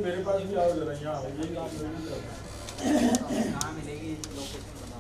میرے پاس بھی آؤ ذرا یہاں کہاں ملے گی لوکیشن بتاؤ.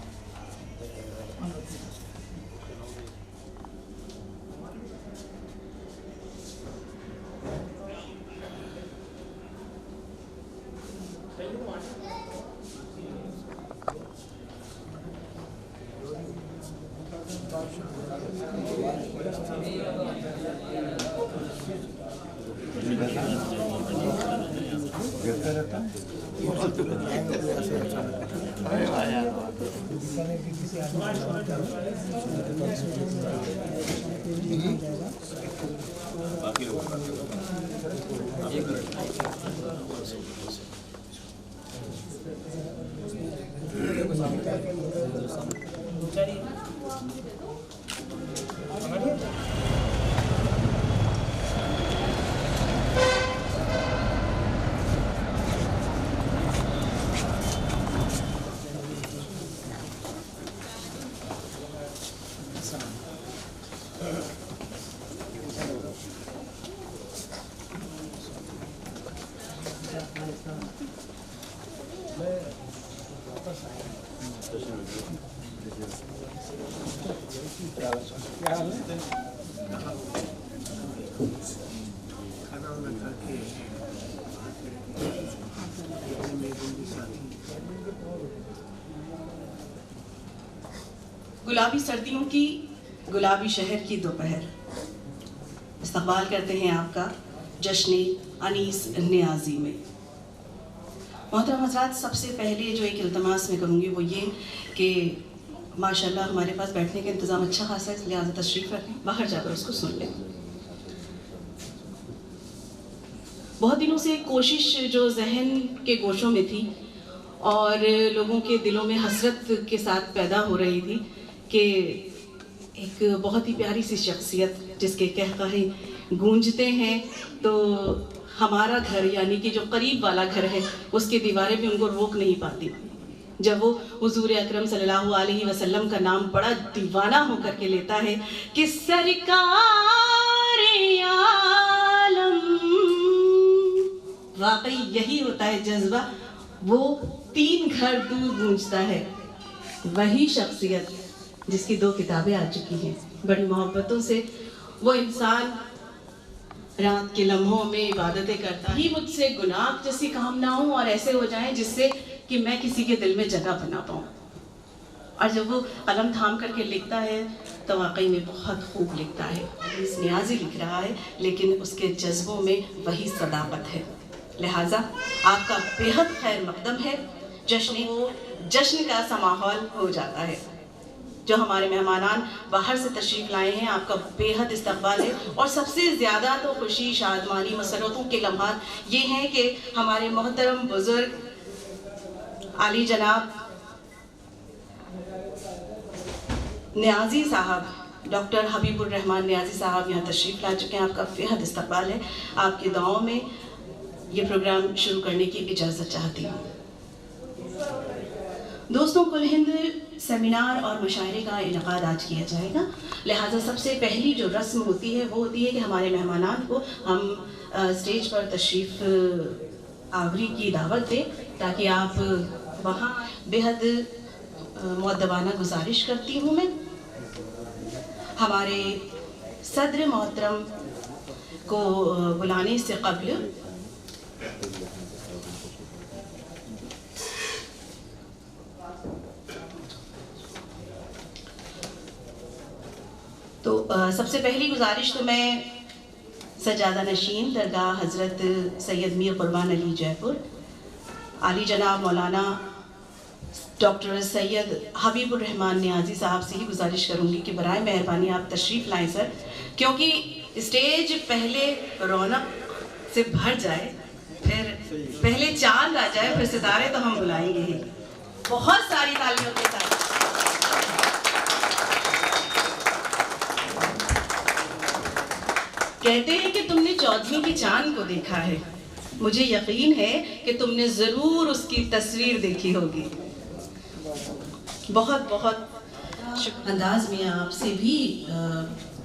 گلابی سردیوں کی گلابی شہر کی دوپہر، استقبال کرتے ہیں آپ کا جشن انیس نیازی میں. محترم حضرات، سب سے پہلے جو ایک التماس میں کروں گی وہ یہ کہ ماشاءاللہ ہمارے پاس بیٹھنے کا انتظام اچھا خاصا ہے، اس لحاظ تشریف رکھیں، باہر جا کر اس کو سن لیں. بہت دنوں سے کوشش جو ذہن کے گوشوں میں تھی اور لوگوں کے دلوں میں حسرت کے ساتھ پیدا ہو رہی تھی کہ ایک بہت ہی پیاری سی شخصیت جس کے قہقہے گونجتے ہیں تو ہمارا گھر یعنی کہ جو قریب والا گھر ہے اس کی دیواریں بھی ان کو روک نہیں پاتی. جب وہ حضور اکرم صلی اللہ علیہ وسلم کا نام بڑا دیوانہ ہو کر کے لیتا ہے کہ سرکار عالم، واقعی یہی ہوتا ہے جذبہ، وہ 3 گھر دور گونجتا ہے. وہی شخصیت جس کی 2 کتابیں آ چکی ہیں، بڑی محبتوں سے وہ انسان رات کے لمحوں میں عبادتیں کرتا ہے. مجھ سے گناہ جیسی کام نہ ہوں اور ایسے ہو جائیں جس سے کہ میں کسی کے دل میں جگہ بنا پاؤں. اور جب وہ قلم تھام کر کے لکھتا ہے تو واقعی میں بہت خوب لکھتا ہے. اس نیازی لکھ رہا ہے لیکن اس کے جذبوں میں وہی صداقت ہے. لہٰذا آپ کا بے حد خیر مقدم ہے. جشن کا سا ماحول ہو جاتا ہے. جو ہمارے مہمانان باہر سے تشریف لائے ہیں آپ کا بے حد استقبال ہے. اور سب سے زیادہ تو خوشی، شادمانی، مسرتوں کے لمحات یہ ہیں کہ ہمارے محترم بزرگ عالی جناب نیازی صاحب ڈاکٹر حبیب الرحمان نیازی صاحب یہاں تشریف لا چکے ہیں. آپ کا بے حد استقبال ہے. آپ کی دعاؤں میں یہ پروگرام شروع کرنے کی اجازت چاہتی ہوں. دوستوں، کل ہند سیمینار اور مشاعرے کا انعقاد آج کیا جائے گا. لہٰذا سب سے پہلی جو رسم ہوتی ہے وہ ہوتی ہے کہ ہمارے مہمانان کو ہم اسٹیج پر تشریف آوری کی دعوت دیں تاکہ آپ وہاں بے حد مؤدبانہ گزارش کرتی ہوں میں ہمارے صدر محترم کو بلانے سے قبل تو سب سے پہلی گزارش تو میں سجادہ نشین درگاہ حضرت سید میر قربان علی جے پور عالی جناب مولانا ڈاکٹر سید حبیب الرحمان نیازی صاحب سے ہی گزارش کروں گی کہ برائے مہربانی آپ تشریف لائیں سر، کیونکہ اسٹیج پہلے رونق سے بھر جائے، پھر پہلے چاند آ جائے، پھر ستارے تو ہم بلائیں گے ہی. بہت ساری تالیوں کے ساتھ. کہتے ہیں کہ تم نے 14ویں کے چاند کو دیکھا ہے، مجھے یقین ہے کہ تم نے ضرور اس کی تصویر دیکھی ہوگی. بہت بہت انداز میں آپ سے بھی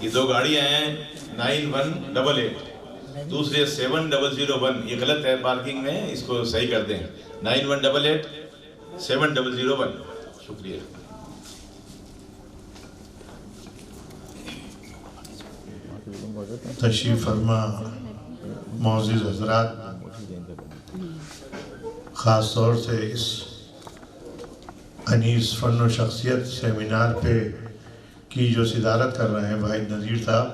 یہ دو گاڑیاں ہیں 9188, دوسرے 7001. یہ غلط ہے پارکنگ میں, اس کو صحیح کر دیں. 9188 7001. شکریہ. تشریف فرما معزز حضرات, خاص طور سے اس انیس فن و شخصیت سیمینار پہ کی جو صدارت کر رہے ہیں واحد نذیر صاحب,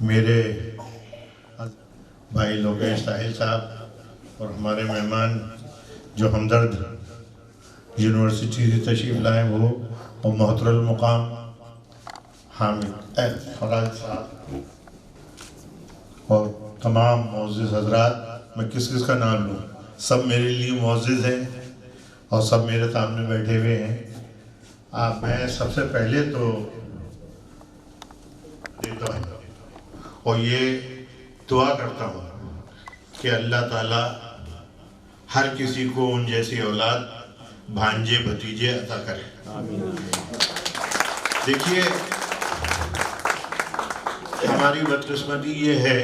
میرے بھائی لوگیش ساحل صاحب, اور ہمارے مہمان جو ہمدرد یونیورسٹی سے تشریف لائے وہ, اور محترم المقام حامد فراز صاحب, اور تمام معزز حضرات. میں کس کس کا نام لوں؟ سب میرے لیے معزز ہیں اور سب میرے سامنے بیٹھے ہوئے ہیں. میں سب سے پہلے تو دیتا ہوں اور یہ دعا کرتا ہوں کہ اللہ تعالیٰ ہر کسی کو ان جیسی اولاد, بھانجے بھتیجے عطا کرے. دیکھیے, ہماری بدقسمتی یہ ہے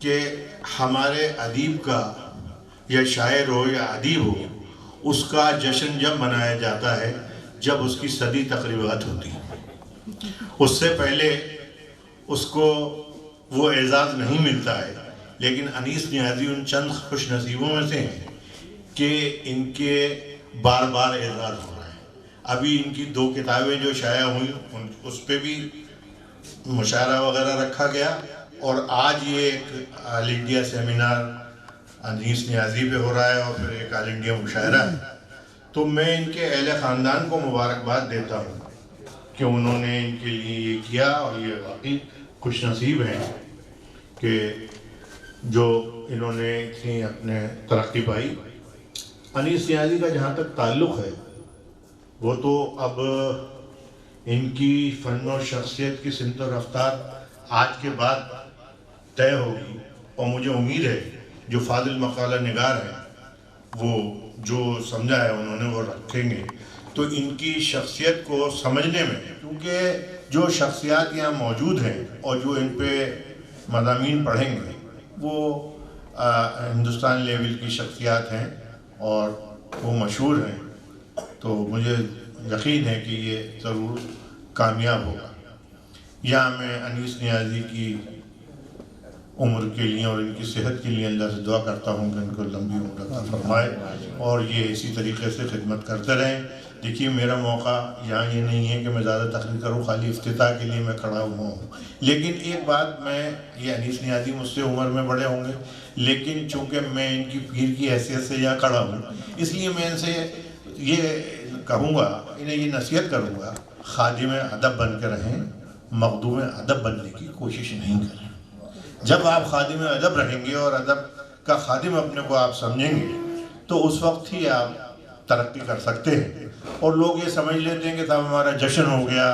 کہ ہمارے ادیب کا یا شاعر ہو یا ادیب ہو, اس کا جشن جب منایا جاتا ہے جب اس کی صدی تقریبات ہوتی ہیں. اس سے پہلے اس کو وہ اعزاز نہیں ملتا ہے. لیکن انیس نیازی ان چند خوش نصیبوں میں سے ہیں کہ ان کے بار بار اعزاز ہو رہا ہے. ابھی ان کی 2 کتابیں جو شائع ہوئیں اس پہ بھی مشاعرہ وغیرہ رکھا گیا, اور آج یہ ایک آل انڈیا سیمینار انیس نیازی پہ ہو رہا ہے, اور پھر ایک آل انڈیا مشاعرہ ہے. تو میں ان کے اہل خاندان کو مبارکباد دیتا ہوں کہ انہوں نے ان کے لیے یہ کیا, اور یہ واقعی خوش نصیب ہیں کہ جو انہوں نے اتنی اپنے ترقی پائی. انیس نیازی کا جہاں تک تعلق ہے, وہ تو اب ان کی فن و شخصیت کی سمت و رفتار آج کے بعد طے ہوگی, اور مجھے امید ہے جو فاضل مقالہ نگار ہیں وہ جو سمجھا ہے انہوں نے وہ رکھیں گے. تو ان کی شخصیت کو سمجھنے میں, کیونکہ جو شخصیات یہاں موجود ہیں اور جو ان پہ مضامین پڑھیں گے وہ ہندوستان لیول کی شخصیات ہیں اور وہ مشہور ہیں. تو مجھے یقین ہے کہ یہ ضرور کامیاب ہوگا. یہاں میں انیس نیازی کی عمر کے لیے اور ان کی صحت کے لیے اللہ سے دعا کرتا ہوں کہ ان کو لمبی عمر عطا فرمائے اور یہ اسی طریقے سے خدمت کرتے رہیں. دیکھیے, میرا موقع یہاں یہ نہیں ہے کہ میں زیادہ تقریر کروں, خالی افتتاح کے لیے میں کھڑا ہوا ہوں. لیکن ایک بات, میں یہ انیس نیازی مجھ سے عمر میں بڑے ہوں گے, لیکن چونکہ میں ان کی پیر کی حیثیت سے یہاں کھڑا ہوں, اس لیے میں ان سے یہ کہوں گا, انہیں یہ نصیحت کروں گا, خادم ادب بن کے رہیں, مخدوم ادب بننے کی کوشش نہیں کریں. جب آپ خادم ادب رہیں گے اور ادب کا خادم اپنے کو آپ سمجھیں گے تو اس وقت ہی آپ ترقی کر سکتے ہیں. اور لوگ یہ سمجھ لیتے ہیں کہ صاحب ہمارا جشن ہو گیا,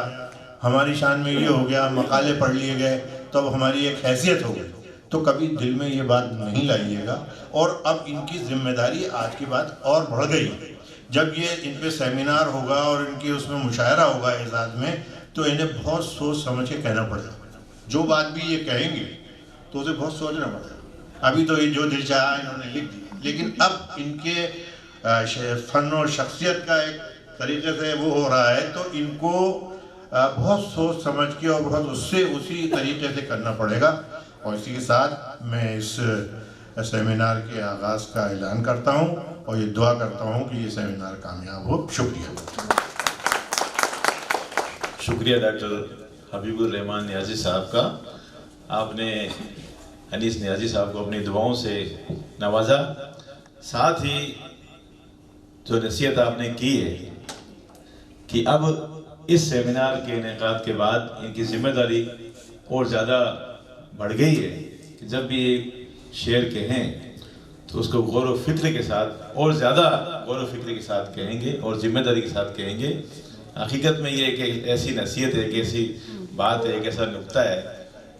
ہماری شان میں یہ ہو گیا, مقالے پڑھ لیے گئے تو اب ہماری ایک حیثیت ہو گئی. تو کبھی دل میں یہ بات نہیں لائیے گا. اور اب ان کی ذمہ داری آج کی بات اور بڑھ گئی. جب یہ ان پہ سیمینار ہوگا اور ان کی اس میں مشاعرہ ہوگا اعزاز میں, تو انہیں بہت سوچ سمجھ کے کہنا پڑے گا. جو بات بھی یہ کہیں گے تو اسے بہت سوچنا پڑے گا. ابھی تو یہ جو دل چاہا انہوں نے لکھ دیا, لیکن اب ان کے فن و شخصیت کا ایک طریقے سے وہ ہو رہا ہے, تو ان کو بہت سوچ سمجھ کے اور بہت اسی طریقے سے کرنا پڑے گا. اور اسی کے ساتھ میں اس سیمینار کے آغاز کا اعلان کرتا ہوں اور یہ دعا کرتا ہوں کہ یہ سیمینار کامیاب ہو. شکریہ. شکریہ ڈاکٹر حبیب الرحمان نیازی صاحب کا. آپ نے انیس نیازی صاحب کو اپنی دعاؤں سے نوازا. ساتھ ہی جو نصیحت آپ نے کی ہے کہ اب اس سیمینار کے انعقاد کے بعد ان کی ذمہ داری اور زیادہ بڑھ گئی ہے کہ جب بھی ایک شعر کہیں تو اس کو غور و فکر کے ساتھ اور زیادہ غور و فکر کے ساتھ کہیں گے اور ذمہ داری کے ساتھ کہیں گے. حقیقت میں یہ ایک ایسی نصیحت ہے, ایک ایسی بات ہے, ایک ایسا نقطہ ہے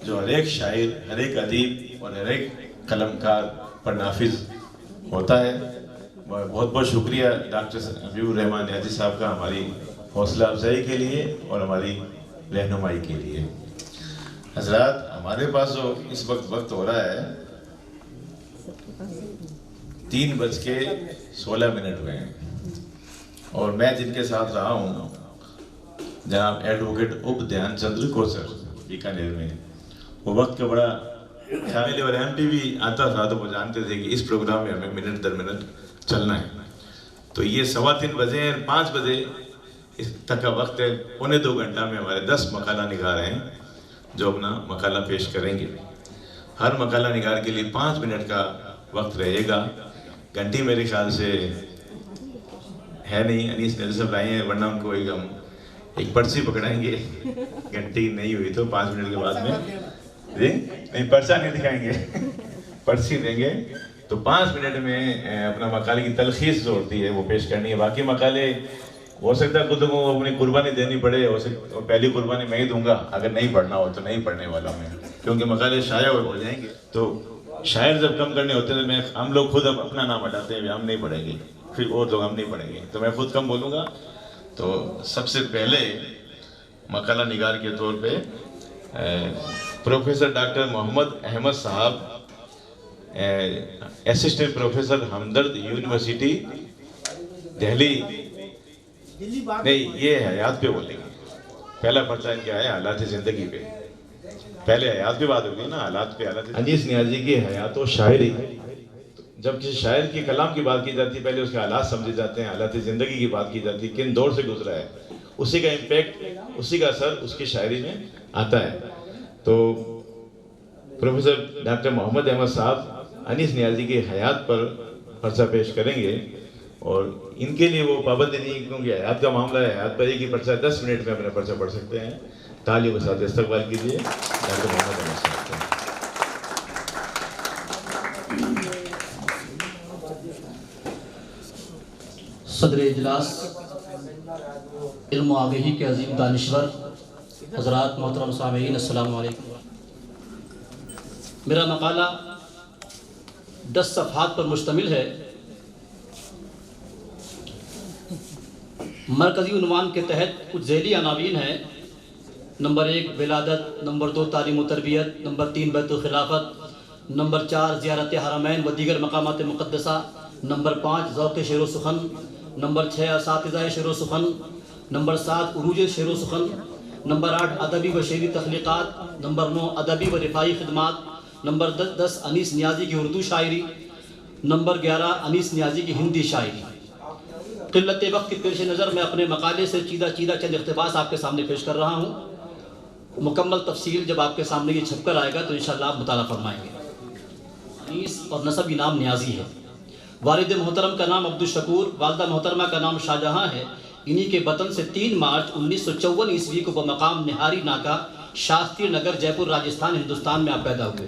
جو ہر ایک شاعر, ہر ایک ادیب اور ہر ایک قلمکار پر نافذ ہوتا ہے. بہت بہت شکریہ ڈاکٹر حبیب الرحمان نیازی صاحب کا ہماری حوصلہ افزائی کے لیے اور ہماری رہنمائی کے لیے۔ حضرات، ہمارے پاس جو اس وقت ہو رہا ہے 3:16 ہوئے ہیں، اور میں جن کے ساتھ رہا ہوں جناب ایڈوکیٹ اپ دھیان چندر کوسر بیکانیر میں، وہ وقت کا بڑا خیال، اور ایم پی بھی آتا تھا تو وہ جانتے تھے کہ اس پروگرام میں ہمیں منٹ در منٹ چلنا ہے، تو یہ 3:15 بجے 5 بجے اس تک کا وقت ہے، 1.25 گھنٹہ میں ہمارے 10 مقالہ نگار ہیں جو اپنا مقالہ پیش کریں گے۔ ہر مقالہ نگار کے لیے 5 منٹ کا وقت رہے گا۔ گھنٹی میرے خیال سے ہے نہیں، انیس نیل صاحب لائے ہیں، ورنہ ہم کو ایک پرچی پکڑائیں گے، گھنٹی نہیں ہوئی تو 5 منٹ کے بعد میں نہیں، پرچہ نہیں دکھائیں گے، پرچی دیں گے، تو 5 منٹ میں اپنا مقالے کی تلخیص جو ہوتی ہے وہ پیش کرنی ہے۔ باقی مقالے ہو سکتا ہے خود کو اپنی قربانی دینی پڑے، اور پہلی قربانی میں ہی دوں گا، اگر نہیں پڑھنا ہو تو نہیں پڑھنے والا میں، کیونکہ مقالے شائع ہو جائیں گے۔ تو شاعر جب کم کرنے ہوتے ہیں ہم لوگ خود اپنا نام ہٹاتے ہیں، ہم نہیں پڑھیں گے، پھر اور لوگ ہم نہیں پڑھیں گے، تو میں خود کم بولوں گا۔ تو سب سے پہلے مقالہ نگار کے طور پہ پروفیسر ڈاکٹر محمد احمد صاحب، اسسٹنٹ پروفیسر ہمدرد یونیورسٹی دہلی، نہیں یہ حیات پہ بولیں گے، پہلا پرچہ ان کا ہے حالات زندگی پہ، پہلے حیات پہ بات ہوگی نا، حالات پہ۔ انیس نیازی کی حیات و شاعری، جب کسی شاعر کی کلام کی بات کی جاتی ہے پہلے اس کے حالات سمجھے جاتے ہیں، حالات زندگی کی بات کی جاتی ہے، کن دور سے گزرا ہے، اسی کا امپیکٹ، اسی کا اثر اس کی شاعری میں آتا ہے۔ تو پروفیسر ڈاکٹر محمد احمد صاحب انیس نیازی کی حیات پر پرچہ پیش کریں گے، اور ان کے لیے وہ پابندی نہیں، کیونکہ حیات کا معاملہ ہے، حیات پر ایک ہی پرچہ 10 منٹ میں اپنا پرچہ پڑھ سکتے ہیں۔ تعلیم کے ساتھ استقبال کیجیے ڈاکٹر محمد احمد صاحب کو۔ صدر اجلاس، علم و آگہی کے عظیم دانشور حضرات، محترم سامعین، السلام علیکم۔ میرا مقالہ 10 صفحات پر مشتمل ہے۔ مرکزی عنوان کے تحت کچھ ذیلی عناوین ہیں: نمبر 1 ولادت، نمبر 2 تعلیم و تربیت، نمبر 3 بیت الخلافت، نمبر 4 زیارت حرمین و دیگر مقامات مقدسہ، نمبر 5 ذوق شعر و سخن، نمبر 6 اساتذہ شعر و سخن، نمبر 7 عروج شعر و سخن، نمبر 8 ادبی و شعری تخلیقات، نمبر 9 ادبی و رفاعی خدمات، نمبر 10 انیس نیازی کی اردو شاعری، نمبر 11 انیس نیازی کی ہندی شاعری۔ قلت وقت کے پیش نظر میں اپنے مقالے سے چیدہ چند اقتباس آپ کے سامنے پیش کر رہا ہوں۔ مکمل تفصیل جب آپ کے سامنے یہ چھپ کر آئے گا تو انشاءاللہ آپ مطالعہ فرمائیں گے۔ انیس اور نسبی نام نیازی ہے۔ والد محترم کا نام عبدالشکور، والدہ محترمہ کا نام شاہجہاں ہے۔ انہی کے وطن سے 3 مارچ 1954 عیسوی کو بمقام نہاری ناکا، شاستری نگر، جے پور، راجستھان، ہندوستان میں آپ پیدا ہوئے۔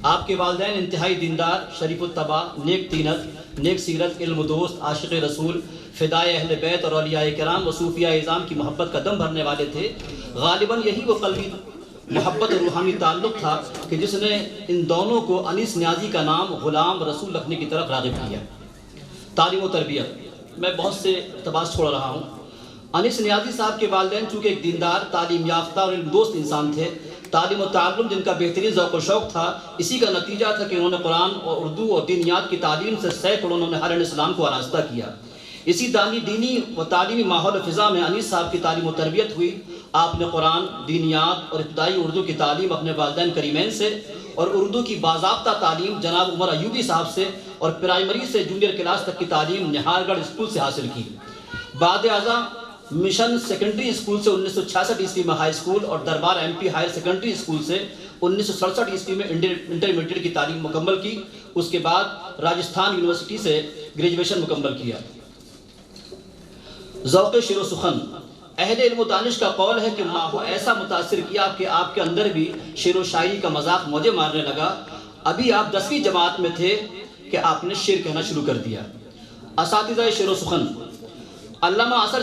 آپ کے والدین انتہائی دیندار، شریف الطبع، نیک طینت، نیک سیرت، علم دوست، عاشق رسول، فدائے اہل بیت اور اولیاء کرام و صوفیاء اعظام کی محبت کا دم بھرنے والے تھے۔ غالباً یہی وہ قلبی محبت اور روحانی تعلق تھا کہ جس نے ان دونوں کو انیس نیازی کا نام غلام رسول رکھنے کی طرف راغب کیا۔ تعلیم و تربیت، میں بہت سے اقتباس چھوڑ رہا ہوں۔ انیس نیازی صاحب کے والدین چونکہ ایک دیندار، تعلیم یافتہ اور علم دوست انسان تھے، تعلیم و تعلم جن کا بہترین ذوق و شوق تھا، اسی کا نتیجہ تھا کہ انہوں نے قرآن اور اردو اور دینیات کی تعلیم سے سینکڑوں نہران اسلام کو آراستہ کیا۔ اسی دینی و تعلیمی ماحول و فضا میں انیس صاحب کی تعلیم و تربیت ہوئی۔ آپ نے قرآن، دینیات اور ابتدائی اردو کی تعلیم اپنے والدین کریمین سے، اور اردو کی باضابطہ تعلیم جناب عمر ایوبی صاحب سے، اور پرائمری سے جونیئر کلاس تک کی تعلیم نہار گڑھ اسکول سے حاصل کی۔ بعد ازاں مشن سیکنڈری اسکول سے 1966 عیسوی میں ہائی اسکول، اور Darbar M P higher secondary school سے 1967 عیسوی میں انٹرمیڈیٹ کی تعلیم مکمل کی۔ اس کے بعد راجستھان یونیورسٹی سے گریجویشن مکمل کیا۔ ذوق شعر و سخن، اہل علم و دانش کا قول ہے کہ ماں کو ایسا متاثر کیا کہ آپ کے اندر بھی شعر و شاعری کا مذاق موجے مارنے لگا۔ ابھی آپ 10ویں جماعت میں تھے کہ آپ نے شعر کہنا شروع کر دیا۔ اساتذہ شعر و سخن، علامہ اثر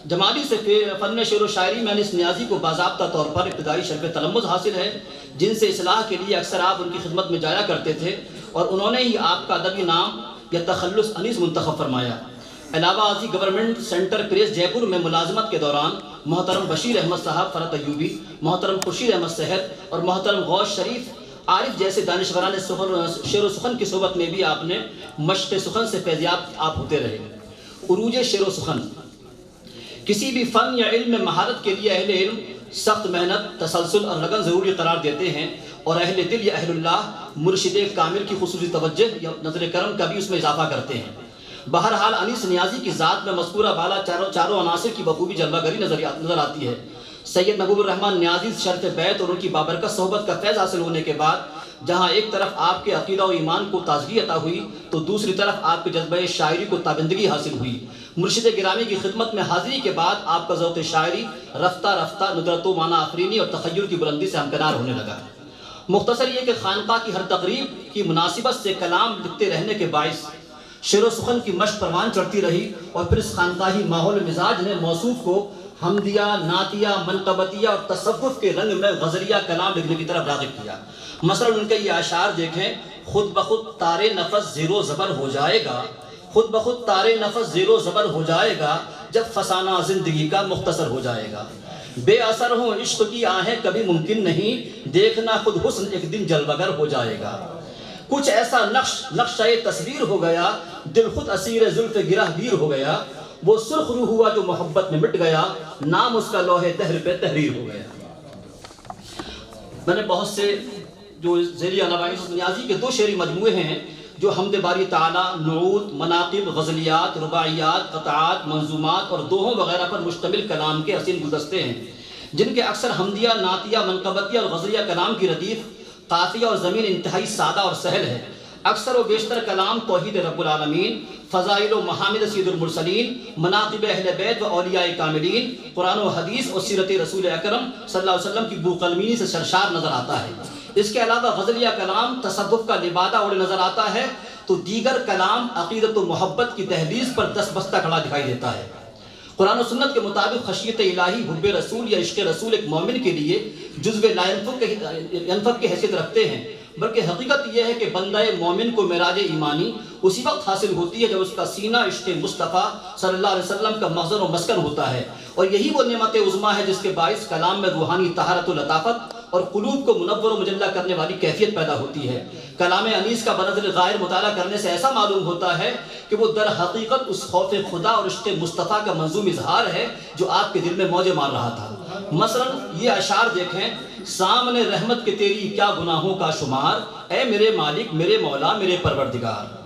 جمالی سے فن شعر و شاعری میں انیس نیازی کو باضابطہ طور پر ابتدائی شرف تلمذ حاصل ہے، جن سے اصلاح کے لیے اکثر آپ ان کی خدمت میں جایا کرتے تھے، اور انہوں نے ہی آپ کا ادبی نام یا تخلص انیس منتخب فرمایا۔ علاوہ ازیں گورنمنٹ سینٹر پریس جے پور میں ملازمت کے دوران محترم بشیر احمد صاحب فرت ایوبی، محترم خورشید احمد صحت اور محترم غوث شریف عارف جیسے دانشوران شعر و سخن کی صحبت میں بھی آپ نے مشق سخن سے فیضیاب آپ ہوتے رہے۔ عروج شعر و سخن: کسی بھی فن یا علم میں مہارت کے لیے اہل علم سخت محنت، تسلسل اور لگن ضروری قرار دیتے ہیں، اور اہل دل یا اہل اللہ مرشد کامل کی خصوصی توجہ یا نظر کرم کا بھی اس میں اضافہ کرتے ہیں۔ بہرحال انیس نیازی کی ذات میں مذکورہ بالا چاروں عناصر کی بخوبی جلوہ گری نظر آتی ہے۔ سید محبوب الرحمن نیازی شرف بیت اور ان کی بابرکت صحبت کا فیض حاصل ہونے کے بعد جہاں ایک طرف آپ کے عقیدہ و ایمان کو تازگی عطا ہوئی تو دوسری طرف آپ کے جذبہ شاعری کو تابندگی حاصل ہوئی۔ مرشد گرامی کی خدمت میں حاضری کے بعد آپ کا ذوق شاعری رفتہ رفتہ ندرت و معنی آفرینی اور تخیل کی بلندی سے ہمکنار ہونے لگا۔ مختصر یہ کہ خانقاہ کی ہر تقریب کی مناسبت سے کلام لکھتے رہنے کے باعث شعر و سخن کی مشق پروان چڑھتی رہی، اور پھر اس خانقاہی ماحول مزاج نے موصوف کو حمدیہ، نعتیہ، منقبتیہ اور تصوف کے رنگ میں غزلیہ کلام لکھنے کی طرف راغب کیا۔ مثلا ان کے یہ اشعار دیکھیں: خود بخود تار نفس زیر و زبر ہو جائے گا، خود بخود تار نفس زیر و زبر ہو جائے گا، جب فسانہ زندگی کا مختصر ہو جائے گا۔ بے اثر ہوں عشق کی آہیں کبھی ممکن نہیں، دیکھنا خود حسن ایک دن جلوگر ہو جائے گا۔ کچھ ایسا نقشہ تصویر ہو گیا، دل خود اسیر زلف گرہ گیر ہو گیا، وہ سرخ روح ہوا جو محبت میں مٹ گیا، نام اس کا لوح دہر پہ تحریر ہو گیا۔ میں نے بہت سے جو ذیلی علامہ نیازی کے 2 شعری مجموعے ہیں جو حمد باری تعالیٰ، نعوت، مناقب، غزلیات، رباعیات، قطعات، منظومات اور دوہوں وغیرہ پر مشتمل کلام کے حسین گلدستے ہیں، جن کے اکثر حمدیہ، نعتیہ، منقبتیہ اور غزلیہ کلام کی ردیف، قافیہ اور ضمیر انتہائی سادہ اور سہل ہے۔ اکثر و بیشتر کلام توحید رب العالمین، فضائل و محامد سید المرسلین، مناقب اہل بیت و اولیاء کاملین، قرآن و حدیث اور سیرت رسول اکرم صلی اللہ علیہ وسلم کی بوقلمینی سے سرشار نظر آتا ہے۔ اس کے علاوہ غزلیہ کلام تصوف کا لبادہ اوڑھے نظر آتا ہے، تو دیگر کلام عقیدت و محبت کی دہلیز پر دست بستہ کھڑا دکھائی دیتا ہے۔ قرآن و سنت کے مطابق خشیت الہی، حب رسول یا عشق رسول ایک مومن کے لیے جزو لا ینفک کی حیثیت رکھتے ہیں، بلکہ حقیقت یہ ہے کہ بندہ مومن کو معراج ایمانی اسی وقت حاصل ہوتی ہے جب اس کا سینہ عشق مصطفیٰ صلی اللہ علیہ وسلم کا مخزن و مسکن ہوتا ہے، اور یہی وہ نعمت عظمیٰ ہے جس کے باعث کلام میں روحانی طہارت و لطافت اور قلوب کو منور و مجلہ کرنے والی کیفیت پیدا ہوتی ہے۔ کلام انیس کا بنظر غائر مطالعہ کرنے سے ایسا معلوم ہوتا ہے کہ وہ در حقیقت اس خوف خدا اور عشق مصطفیٰ کا منظوم اظہار ہے جو آپ کے دل میں موجے مار رہا تھا۔ مثلا یہ اشعار دیکھیں: سامنے رحمت کے تیری کیا گناہوں کا شمار، اے میرے مالک، میرے مولا، میرے پروردگار۔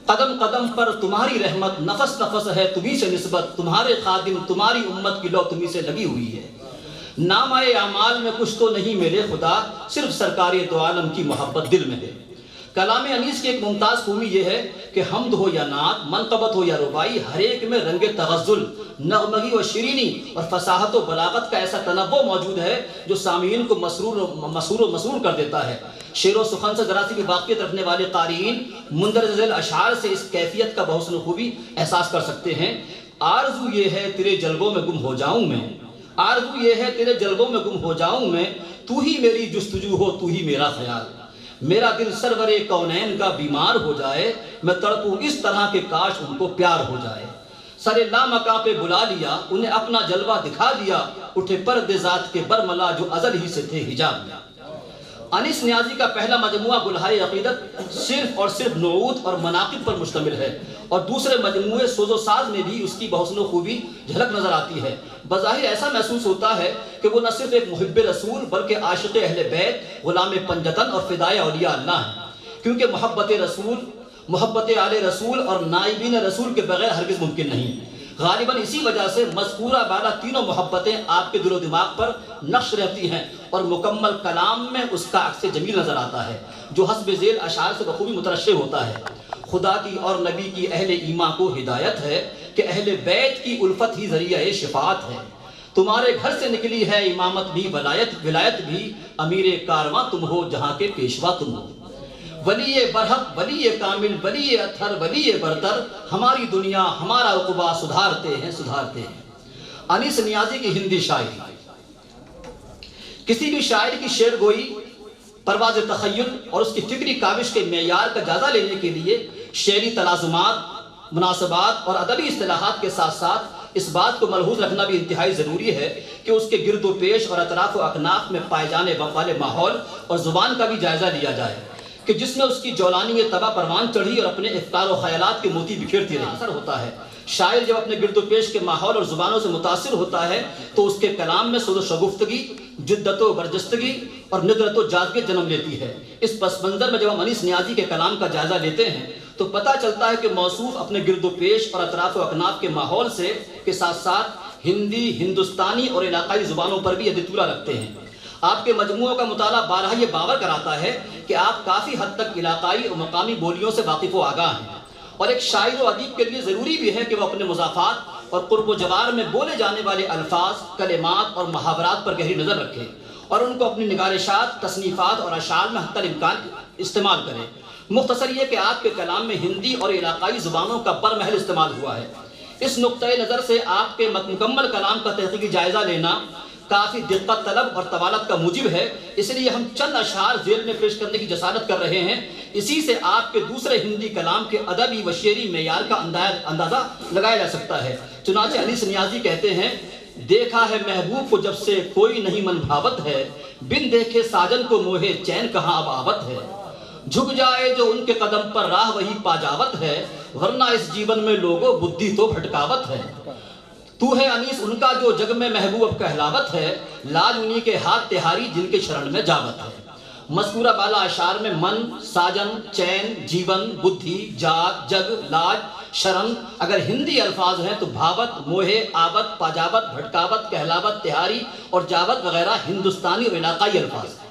قدم قدم پر تمہاری رحمت، نفس نفس ہے تمہیں سے نسبت، تمہارے خادم تمہاری امت کی لو تمہیں سے لگی ہوئی ہے۔ نامہ اعمال میں کچھ تو نہیں میرے خدا، صرف سرکار دو عالم کی محبت دل میں ہے۔ کلام انیس کی ایک ممتاز خوبی یہ ہے کہ حمد ہو یا نعت، منقبت ہو یا ربائی، ہر ایک میں رنگ تغزل، نغمگی و شیرینی اور فصاحت و بلاغت کا ایسا تنوع موجود ہے جو سامعین کو مسرور کر دیتا ہے۔ شعر و سخن سے ذرا سی بھی واقفیت رکھنے والے قارئین مندرجہ ذیل اشعار سے اس کیفیت کا بحسن خوبی احساس کر سکتے ہیں۔ آرزو یہ ہے تیرے جلووں میں گم ہو جاؤں میں، آرزو یہ ہے تیرے جلووں میں گم ہو جاؤں میں، تو ہی میری جستجو ہو، تو ہی میرا خیال۔ میرا دل سرور کونین کا بیمار ہو جائے، میں تڑپوں اس طرح کہ کاش ان کو پیار ہو جائے۔ سر لامکاں پہ بلا لیا، انہیں اپنا جلوہ دکھا دیا، اٹھے پردے ذات کے برملا جو ازل ہی سے تھے حجاب میں۔ انیس نیازی کا پہلا مجموعہ بلہائے عقیدت صرف اور صرف نعوت اور مناقب پر مشتمل ہے، اور دوسرے مجموعے سوز و ساز میں بھی اس کی بحسن و خوبی جھلک نظر آتی ہے۔ بظاہر ایسا محسوس ہوتا ہے کہ وہ نہ صرف ایک محب رسول بلکہ عاشق اہل بیت، غلام پنجتن اور فدائے اولیاء اللہ ہیں، کیونکہ محبت رسول، محبت آل رسول اور نائبین رسول کے بغیر ہرگز ممکن نہیں۔ غالباً اسی وجہ سے مذکورہ بالا تینوں محبتیں آپ کے دل و دماغ پر نقش رہتی ہیں، اور مکمل کلام میں اس کا عکس جمیل نظر آتا ہے جو حسب ذیل اشعار سے بخوبی مترشح ہوتا ہے۔ خدا کی اور نبی کی اہل ایمان کو ہدایت ہے کہ اہل بیت کی الفت ہی ذریعہ شفاعت ہے۔ تمہارے گھر سے نکلی ہے امامت بھی، ولایت بھی، امیر کارواں تم ہو، جہاں کے پیشوا تم ہو۔ ولی برحق، ولی کامل، ولی اطہر، ولی برتر، ہماری دنیا ہمارا عقبہ سدھارتے ہیں، سدھارتے ہیں۔ انیس نیازی کی ہندی شاعری۔ کسی بھی شاعر کی شعر گوئی، پرواز تخیل اور اس کی فکری کاوش کے معیار کا جائزہ لینے کے لیے شعری تلازمات، مناسبات اور ادبی اصطلاحات کے ساتھ ساتھ اس بات کو ملحوظ رکھنا بھی انتہائی ضروری ہے کہ اس کے گرد و پیش اور اطراف و اکناف میں پائے جانے والے ماحول اور زبان کا بھی جائزہ لیا جائے کہ جس میں اس کی جولانی طبع پروان چڑھی اور اپنے افکار و خیالات کے موتی بکھیرتی رہی اثر ہوتا ہے۔ شاعر جب اپنے گرد و پیش کے ماحول اور زبانوں سے متاثر ہوتا ہے تو اس کے کلام میں سود و شگفتگی، جدت و برجستگی اور ندرت و جاذبیت جنم لیتی ہے۔ اس پس منظر میں جب ہم انیس نیازی کے کلام کا جائزہ لیتے ہیں تو پتہ چلتا ہے کہ موصوف اپنے گرد و پیش اور اطراف و اکناف کے ماحول سے کے ساتھ ساتھ ہندی، ہندوستانی اور علاقائی زبانوں پر بھی عدد طولہ رکھتے ہیں۔ آپ کے مجموعوں کا مطالعہ بارہا یہ باور کراتا ہے کہ آپ کافی حد تک علاقائی اور مقامی بولیوں سے واقف و آگاہ ہیں، اور ایک شاعر و ادیب کے لیے ضروری بھی ہے کہ وہ اپنے مضافات اور قرب و جوار میں بولے جانے والے الفاظ، کلمات اور محاورات پر گہری نظر رکھے اور ان کو اپنی نگارشات، تصنیفات اور اشعار میں حتی الامکان استعمال کرے۔ مختصر یہ کہ آپ کے کلام میں ہندی اور علاقائی زبانوں کا برمحل استعمال ہوا ہے۔ اس نقطۂ نظر سے آپ کے مکمل کلام کا تحقیقی جائزہ لینا کافی دقت طلب اور طوالت کا موجب ہے، اس لیے ہم چند اشعار ذیل میں پیش کرنے کی جسارت کر رہے ہیں۔ اسی سے آپ کے دوسرے ہندی کلام کے ادبی و شعری معیار کا اندازہ لگایا جا سکتا ہے۔ چنانچہ انیس نیازی کہتے ہیں، دیکھا ہے محبوب کو جب سے کوئی نہیں من بھاوت ہے، بن دیکھے ساجن کو موہے چین کہاں اب آوت ہے، جھک جائے جو ان کے قدم پر راہ وہی پاجاوت ہے، ورنہ اس جیون میں لوگوں بدھی تو بھٹکاوت ہے، تو ہے انیس ان کا جو جگ میں محبوب اب کہلاوت ہے، لاج انہی کے ہاتھ تہاری جن کے شرن میں جاوت ہے۔ مذکورہ بالا اشعار میں من، ساجن، چین، جیون، بدھی، جاگ، جگ، لاج، شرن اگر ہندی الفاظ ہیں تو بھاوت، موہے، آوت، پاجاوت، بھٹکاوت، کہلاوت، تہاری اور جاوت وغیرہ ہندوستانی اور علاقائی الفاظ ہیں۔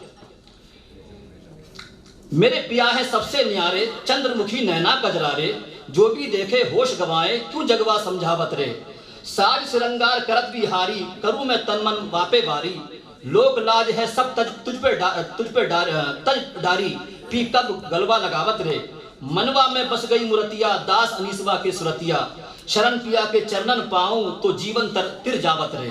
میرے پیا ہے سب سے نیارے، چندر مکھی نینا کجرارے، جو بھی دیکھے ہوش گوائے، کیوں جگوا سمجھاوت رے، ساج سرنگار کرت بھی ہاری، کروں میں تن من واپے باری، لوک لاج ہے سب تجھ پہ ڈاری، پی کب گلوا لگاوت رے، منوا میں بس گئی مرتیا، داس انیسوا کے سرتیا، شرن پیا کے چرنن پاؤں تو جیون تر جاوت رے۔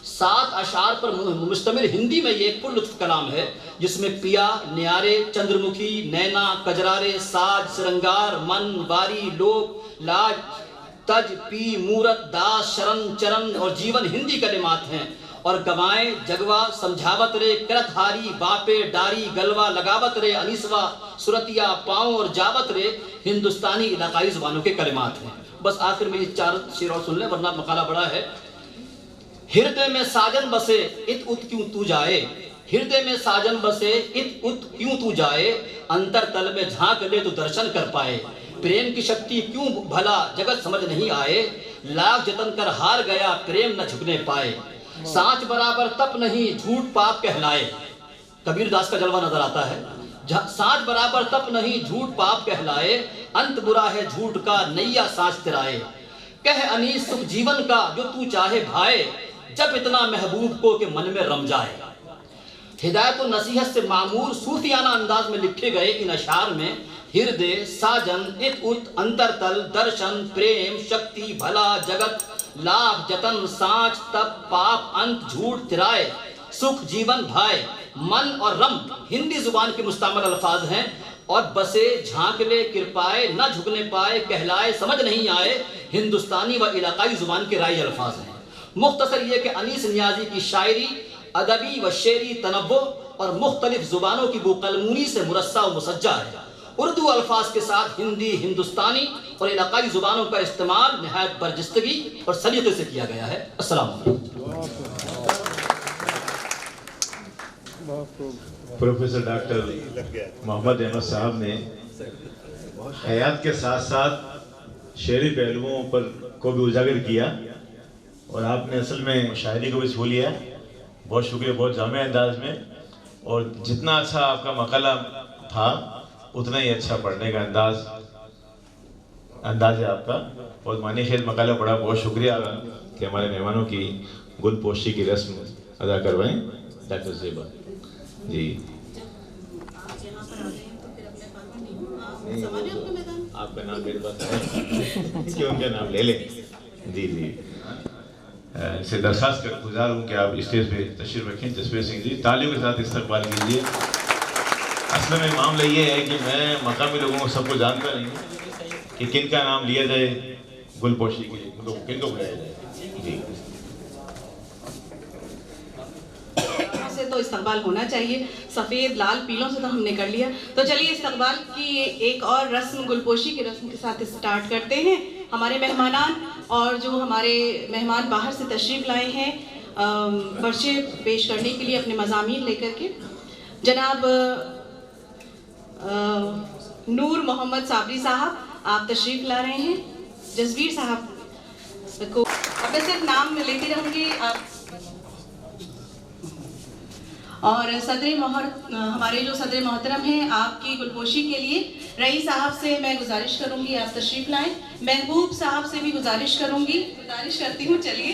7 اشعار پر مشتمل ہندی میں یہ ایک پر لطف کلام ہے جس میں پیا، نیارے، چندرمکھی، نینا، کجرارے، ساج، سرنگار، من، واری، لوک، لاج، تج، پی، مورت، داس، شرن، چرن اور جیون ہندی کلمات ہیں، اور گوائیں، جگوا، سمجھاوت رے، کرت ہاری، باپے، ڈاری، گلوا، لگاوت رے، انیسوا، سرتیا، پاؤں اور جاوت رے ہندوستانی علاقائی زبانوں کے کلمات ہیں۔ بس آخر میں یہ 4 شعر اور سن لیں ورنہ مقالہ بڑا ہے۔ ہردے میں ساجن بسے ات ات کیوں تو جائے، ہردے میں ساجن بسے ات ات کیوں تو جائے، انتر تل میں جھانک لے تو درشن کر پائے، پریم کی شکتی کیوں بھلا جگت سمجھ نہیں آئے، لاکھ جتن کر ہار گیا پریم نہ جھکنے پائے، سانچ برابر تپ نہیں جھوٹ پاپ کہلائے۔ کبیر داس کا جلوہ نظر آتا ہے، سانچ برابر تپ نہیں جھوٹ پاپ کہلائے، انت برا ہے جھوٹ کا نیا سانچ ترائے، کہہ انیس سکھ جیون کا جو تو چاہے بھائے، جب اتنا محبوب کو کہ من میں رم جائے۔ ہدایت و نصیحت سے معمور صوفیانہ انداز میں لکھے گئے ان اشعار میں ہردے، ساجن، ات ات، انتر تل، درشن، پریم، شکتی، بھلا، جگت، لاکھ، جتن، سانچ، تپ، پاپ، انت، جھوٹ، ترائے، سکھ، جیون، بھائے، من اور رم ہندی زبان کے مستعمل الفاظ ہیں، اور بسے، جھانک لے، کرپائے، نہ جھکنے پائے، کہلائے، سمجھ نہیں آئے ہندوستانی و علاقائی زبان کے رائی الفاظ ہیں۔ مختصر یہ کہ انیس نیازی کی شاعری ادبی و شعری تنوع اور مختلف زبانوں کی بوقلمونی سے مرصع و مسجع ہے۔ اردو الفاظ کے ساتھ ہندی، ہندوستانی اور علاقائی زبانوں کا استعمال نہایت برجستگی اور سلیقے سے کیا گیا ہے۔ السلام علیکم۔ پروفیسر ڈاکٹر محمد احمد صاحب نے حیات کے ساتھ ساتھ شعری پہلوؤں پر کو بھی اجاگر کیا، اور آپ نے اصل میں شاعری کو بھی چھو لیا۔ بہت شکریہ، بہت جامع انداز میں، اور جتنا اچھا آپ کا مقالہ تھا اتنا ہی اچھا پڑھنے کا انداز ہے آپ کا۔ بہت معنی خیز مقالہ پڑھا، بہت شکریہ کہ ہمارے مہمانوں کی گل پوشی کی رسم ادا کروائیں۔ ڈاکٹر زیبا جی، آپ کا نام میرے پاس ہے کہ ان کا نام لے لیں۔ جی جی، ان سے درخواست گزار ہوں کہ آپ اسٹیج پہ تشریف رکھیں۔ جسبیر سنگھ جی، تالیوں کے ساتھ استقبال کیجیے۔ اصل میں معاملہ یہ ہے کہ میں مقامی لوگوں کو سب کو جانتا نہیں ہوں، کہ کن کا نام لیا جائے گلپوشی کے لیے، کن کو بلایا جائے؟ جی سے تو استقبال ہونا چاہیے، سفید لال پیلوں سے تو ہم نے کر لیا، تو چلیے استقبال کی ایک اور رسم گلپوشی کی رسم کے ساتھ اسٹارٹ کرتے ہیں۔ ہمارے مہمانان اور جو ہمارے مہمان باہر سے تشریف لائے ہیں پرچے پیش کرنے کے لیے اپنے مضامین لے کر کے، جناب نور محمد صابری صاحب آپ تشریف لا رہے ہیں۔ جسبیر صاحب کو اب میں صرف نام لیتی رہوں گی آپ، اور ہمارے جو صدر محترم ہیں آپ کی گلپوشی کے لیے رئیس صاحب سے میں گزارش کروں گی آپ تشریف لائیں، محبوب صاحب سے بھی گزارش کرتی ہوں چلیے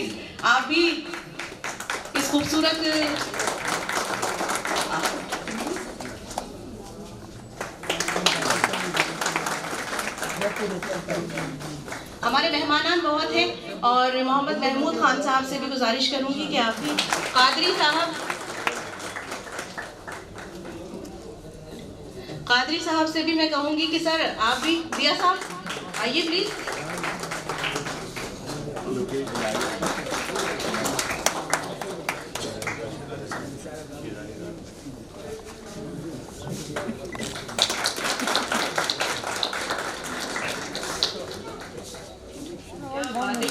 آپ بھی اس خوبصورت ہمارے مہمانان بہت ہیں، اور محمد محمود خان صاحب سے بھی گزارش کروں گی کہ آپ بھی، قادری صاحب سے بھی میں کہوں گی کہ سر آپ بھی، دیا صاحب آئیے پلیز۔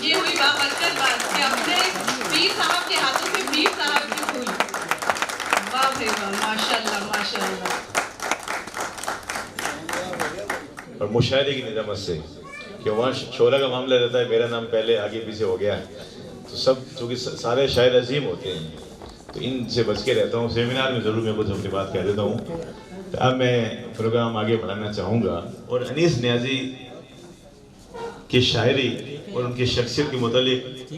یہ ہوئی بابرکت بات کہ اپنے پیر صاحب کے ہاتھوں سے پیر صاحب کی پھول، واہ بھائی واہ، ماشاء اللہ ماشاء اللہ۔ اور مشاہدے کی نظامت سے کہ وہاں شعلہ کا معاملہ رہتا ہے، میرا نام پہلے آگے پیچھے ہو گیا ہے، تو سب چونکہ سارے شاعر عظیم ہوتے ہیں تو ان سے بچ کے رہتا ہوں۔ سیمینار میں ضرور میں کچھ اپنی بات کہہ دیتا ہوں۔ اب میں پروگرام آگے بڑھانا چاہوں گا اور انیس نیازی کی شاعری اور ان کی شخصیت کے متعلق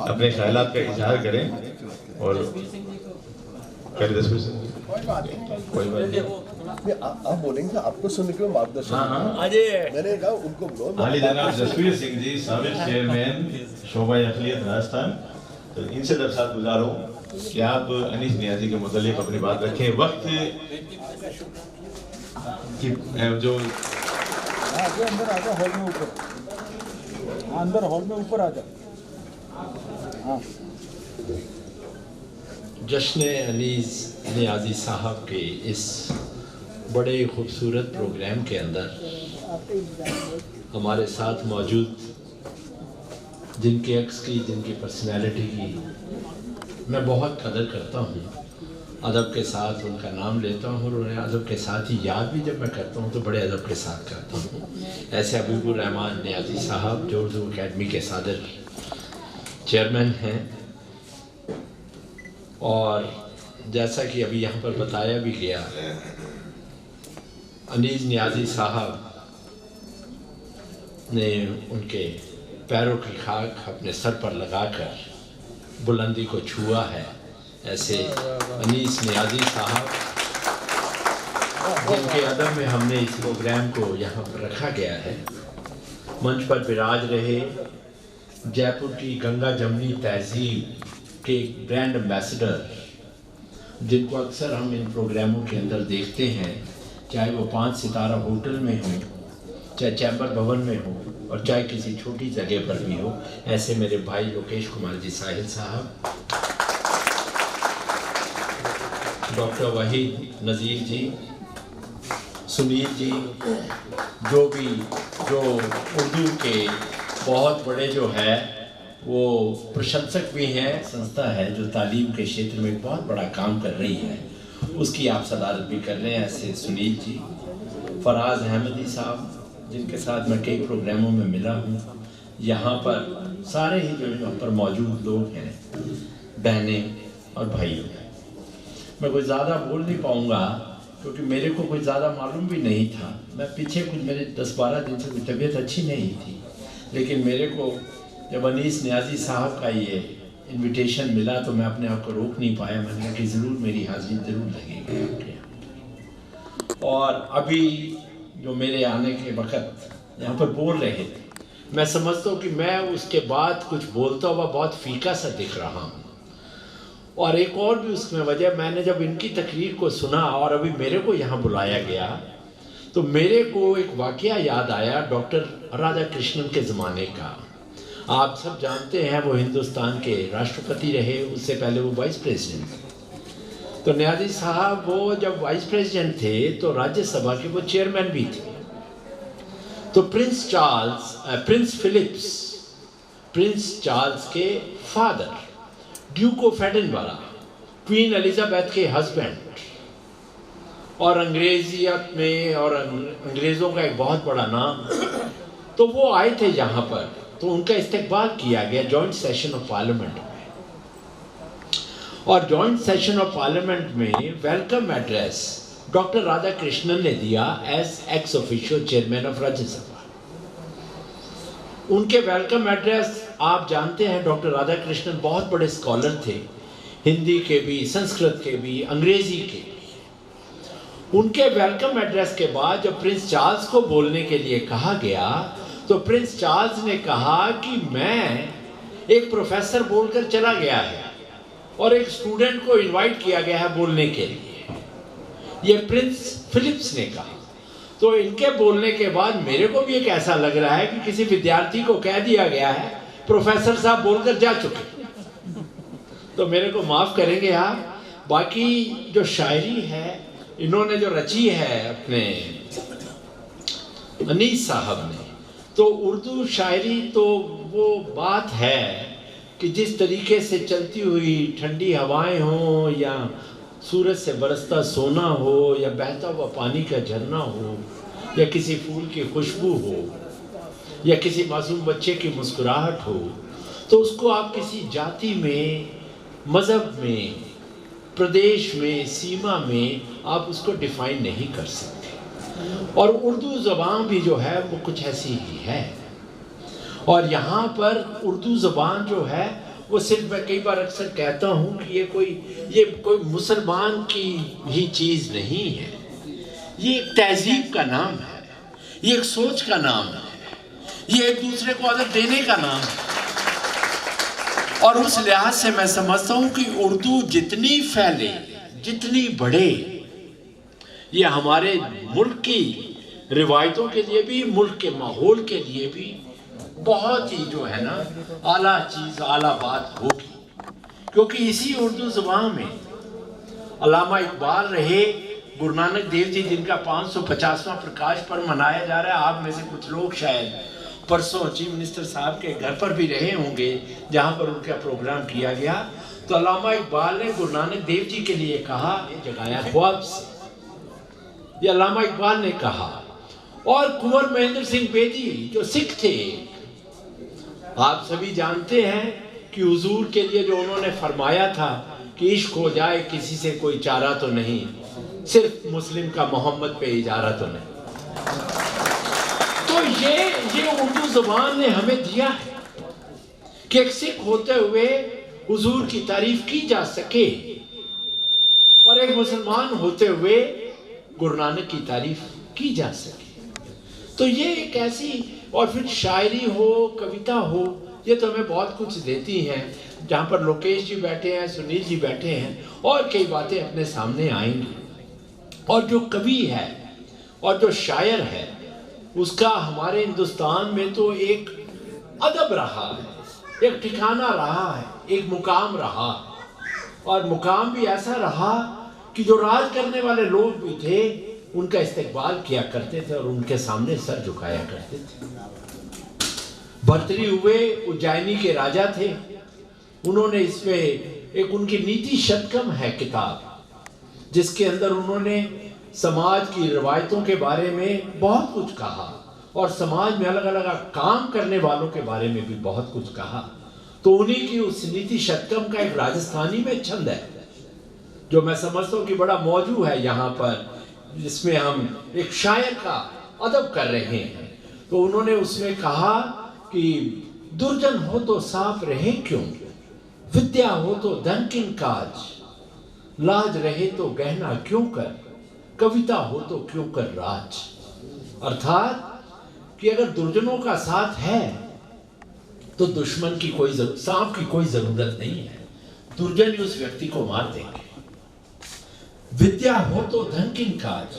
اپنے خیالات کا اظہار کریں اور کوئی بات نہیں، آپ بولیں گے آپ کو سننے کے مارگدرشن، میں نے کہا ان کو بولو۔ عالی جناب جسبیر سنگھ جی، سابق چیئرمین شعبہ اقلیت راجستھان، تو ان سے درخواست گزار ہوں کہ آپ انیس نیازی کے متعلق اپنی بات رکھیں۔ وقت کی جو اندر آ جا، ہال میں اوپر، اندر ہال میں اوپر آ جا۔ جشن انیس نیازی صاحب کے اس بڑے خوبصورت پروگرام کے اندر ہمارے ساتھ موجود جن کے عکس کی، جن کی پرسنالٹی کی میں بہت قدر کرتا ہوں، ادب کے ساتھ ان کا نام لیتا ہوں اور انہیں ادب کے ساتھ ہی یاد بھی جب میں کرتا ہوں تو بڑے ادب کے ساتھ کرتا ہوں۔ ایسے حبیب الرحمان نیازی صاحب جو اردو اکیڈمی کے صدر چیئرمین ہیں، اور جیسا کہ ابھی یہاں پر بتایا بھی گیا، انیس نیازی صاحب نے ان کے پیروں کی خاک اپنے سر پر لگا کر بلندی کو چھوا ہے۔ ایسے انیس نیازی صاحب جن کے ادب میں ہم نے اس پروگرام کو یہاں پر رکھا گیا ہے، منچ پر براج رہے، جے پور کی گنگا جمنی تہذیب کے ایک برانڈ ایمبیسڈر، جن کو اکثر ہم ان پروگراموں کے اندر دیکھتے ہیں، چاہے وہ 5 ستارہ ہوٹل میں ہوں، چاہے چیمبر بھون میں ہو، اور چاہے کسی چھوٹی جگہ پر بھی ہو۔ ایسے میرے بھائی لوکیش کمار جی ساحل صاحب، ڈاکٹر وحید نذیر جی، سنیل جی، جو اردو کے بہت بڑے جو ہے وہ پرشنسک بھی ہیں، سنستھا ہے جو تعلیم کے شیتر میں بہت بڑا کام کر رہی ہے، اس کی آپ صدارت بھی کر رہے ہیں۔ ایسے سنیل جی، فراز احمدی صاحب جن کے ساتھ میں کئی پروگراموں میں ملا ہوں، یہاں پر سارے ہی جو یہاں پر موجود لوگ ہیں، بہنیں اور بھائیوں، میں کوئی زیادہ بول نہیں پاؤں گا کیونکہ میرے کو کوئی زیادہ معلوم بھی نہیں تھا۔ میں پیچھے کچھ میرے 10-12 دن سے کوئی طبیعت اچھی نہیں تھی، لیکن میرے کو جب انیس نیازی صاحب کا یہ انویٹیشن ملا تو میں اپنے آپ کو روک نہیں پایا، میں نے کہا کہ ضرور میری حاضری ضرور لگے گی۔ اور ابھی جو میرے آنے کے وقت یہاں پر بول رہے تھے، میں سمجھتا ہوں کہ میں اس کے بعد کچھ بولتا ہوا بہت فیکا سا دکھ رہا ہوں، اور ایک اور بھی اس میں وجہ، میں نے جب ان کی تقریر کو سنا اور ابھی میرے کو یہاں بلایا گیا تو میرے کو ایک واقعہ یاد آیا ڈاکٹر راجا کرشنن کے زمانے کا. آپ سب جانتے ہیں وہ ہندوستان کے راشٹرپتی رہے, اس سے پہلے وہ وائس پریزیڈنٹ. تو نیازی صاحب وہ جب وائس پریزیڈنٹ تھے تو راجیہ سبھا کے وہ چیئرمین بھی تھے. تو پرنس چارلز کے father Duke of Edinburgh, Queen Elizabeth کے ہسبینڈ, اور انگریزیت میں اور انگریزوں کا ایک بہت بڑا نام, تو وہ آئے تھے یہاں پر. تو ان کا استقبال کیا گیا جوائنٹ سیشن آف پارلیمنٹ میں, اور جوائنٹ سیشن آف پارلیمنٹ میں ویلکم ایڈریس ڈاکٹر راجا کرشنن نے دیا as x آفیشیو chairman of Rajya Sabha. ان کے ویلکم ایڈریس آپ جانتے ہیں ڈاکٹر راجا کرشنن بہت بڑے اسکالر تھے, ہندی کے بھی, سنسکرت کے بھی, انگریزی کے بھی. ان کے ویلکم ایڈریس کے بعد جب پرنس چارلز کو بولنے کے لیے کہا گیا تو پرنس چارلز نے کہا کہ میں ایک پروفیسر بول کر چلا گیا ہے اور ایک اسٹوڈنٹ کو انوائٹ کیا گیا ہے بولنے کے لیے. یہ پرنس فلپس نے کہا. تو ان کے بولنے کے بعد میرے کو بھی ایک ایسا لگ رہا ہے کہ کسی ودیارتھی کو کہہ دیا گیا ہے پروفیسر صاحب بول کر جا چکے. تو میرے کو معاف کریں گے آپ. باقی جو شاعری ہے انہوں نے جو رچی ہے اپنے انیس صاحب نے, تو اردو شاعری تو وہ بات ہے کہ جس طریقے سے چلتی ہوئی ٹھنڈی ہوائیں ہوں, یا سورج سے برستا سونا ہو, یا بہتا ہوا پانی کا جھرنا ہو, یا کسی پھول کی خوشبو ہو, یا کسی معصوم بچے کی مسکراہٹ ہو, تو اس کو آپ کسی جاتی میں, مذہب میں, پردیش میں, سیما میں آپ اس کو ڈیفائن نہیں کر سکتے. اور اردو زبان بھی جو ہے وہ کچھ ایسی ہی ہے. اور یہاں پر اردو زبان جو ہے وہ صرف, میں کئی بار اکثر کہتا ہوں کہ یہ کوئی مسلمان کی ہی چیز نہیں ہے. یہ ایک تہذیب کا نام ہے, یہ ایک سوچ کا نام ہے, یہ ایک دوسرے کو ادب دینے کا نام ہے. اور اس لحاظ سے میں سمجھتا ہوں کہ اردو جتنی پھیلے, جتنی بڑھے, یہ ہمارے ملک کی روایتوں کے لیے بھی, ملک کے ماحول کے لیے بھی بہت ہی جو ہے نا اعلیٰ چیز, اعلیٰ بات ہوگی. کیونکہ اسی اردو زبان میں علامہ اقبال رہے, گرو نانک دیو جی جن کا 550واں پرکاش پرو منایا جا رہا ہے. آپ میں سے کچھ لوگ شاید پرسوں چیف منسٹر صاحب کے گھر پر بھی رہے ہوں گے جہاں پر ان کا پروگرام کیا گیا. تو علامہ اقبال نے گرو نانک دیو جی کے لیے کہا, جگایا خواب سے, یہ علامہ اقبال نے کہا. اور کنور مہندر سنگھ بیدی جو سکھ تھے, آپ سبھی جانتے ہیں کہ حضور کے لیے جو انہوں نے فرمایا تھا کہ عشق ہو جائے کسی سے کوئی چارہ تو نہیں, صرف مسلم کا محمد پہ اجارہ تو نہیں. تو یہ اردو زبان نے ہمیں دیا ہے کہ ایک سکھ ہوتے ہوئے حضور کی تعریف کی جا سکے, اور ایک مسلمان ہوتے ہوئے گرو نانک کی تعریف کی جا سکے. تو یہ ایک ایسی, اور پھر شاعری ہو, کویتا ہو, یہ تو ہمیں بہت کچھ دیتی ہیں. جہاں پر لوکیش جی بیٹھے ہیں, سنیل جی بیٹھے ہیں, اور کئی باتیں اپنے سامنے آئیں گی. اور جو کوی ہے اور جو شاعر ہے اس کا ہمارے ہندوستان میں تو ایک ادب رہا ہے, ایک ٹھکانہ رہا ہے, ایک مقام رہا. اور مقام بھی ایسا رہا کہ جو راج کرنے والے لوگ بھی تھے ان کا استقبال کیا کرتے تھے اور ان کے سامنے سر جھکایا کرتے تھے. بھرتری ہوئے اجینی کے راجہ تھے, انہوں نے اس میں ایک ان کی نیتی شتکم ہے کتاب جس کے اندر انہوں نے سماج کی روایتوں کے بارے میں بہت کچھ کہا, اور سماج میں الگ الگ کام کرنے والوں کے بارے میں بھی بہت کچھ کہا. تو انہی کی اس نیتی شتکم کا ایک راجستھانی میں چھند ہے جو میں سمجھتا ہوں کہ بڑا موضوع ہے یہاں پر, جس میں ہم ایک شاعر کا ادب کر رہے ہیں. تو انہوں نے اس میں کہا کہ درجن ہو تو صاف رہے کیوں, ودیا ہو تو دھن کن کاج, لاج رہے تو گہنا کیوں کر, کویتا ہو تو کیوں کر راج. ارتھات کہ اگر درجنوں کا ساتھ ہے تو دشمن کی کوئی سانپ کی کوئی ضرورت نہیں ہے, درجن ہی اس ویکتی کو مار دیں گے. ودیا ہو تو دھن کن کاج,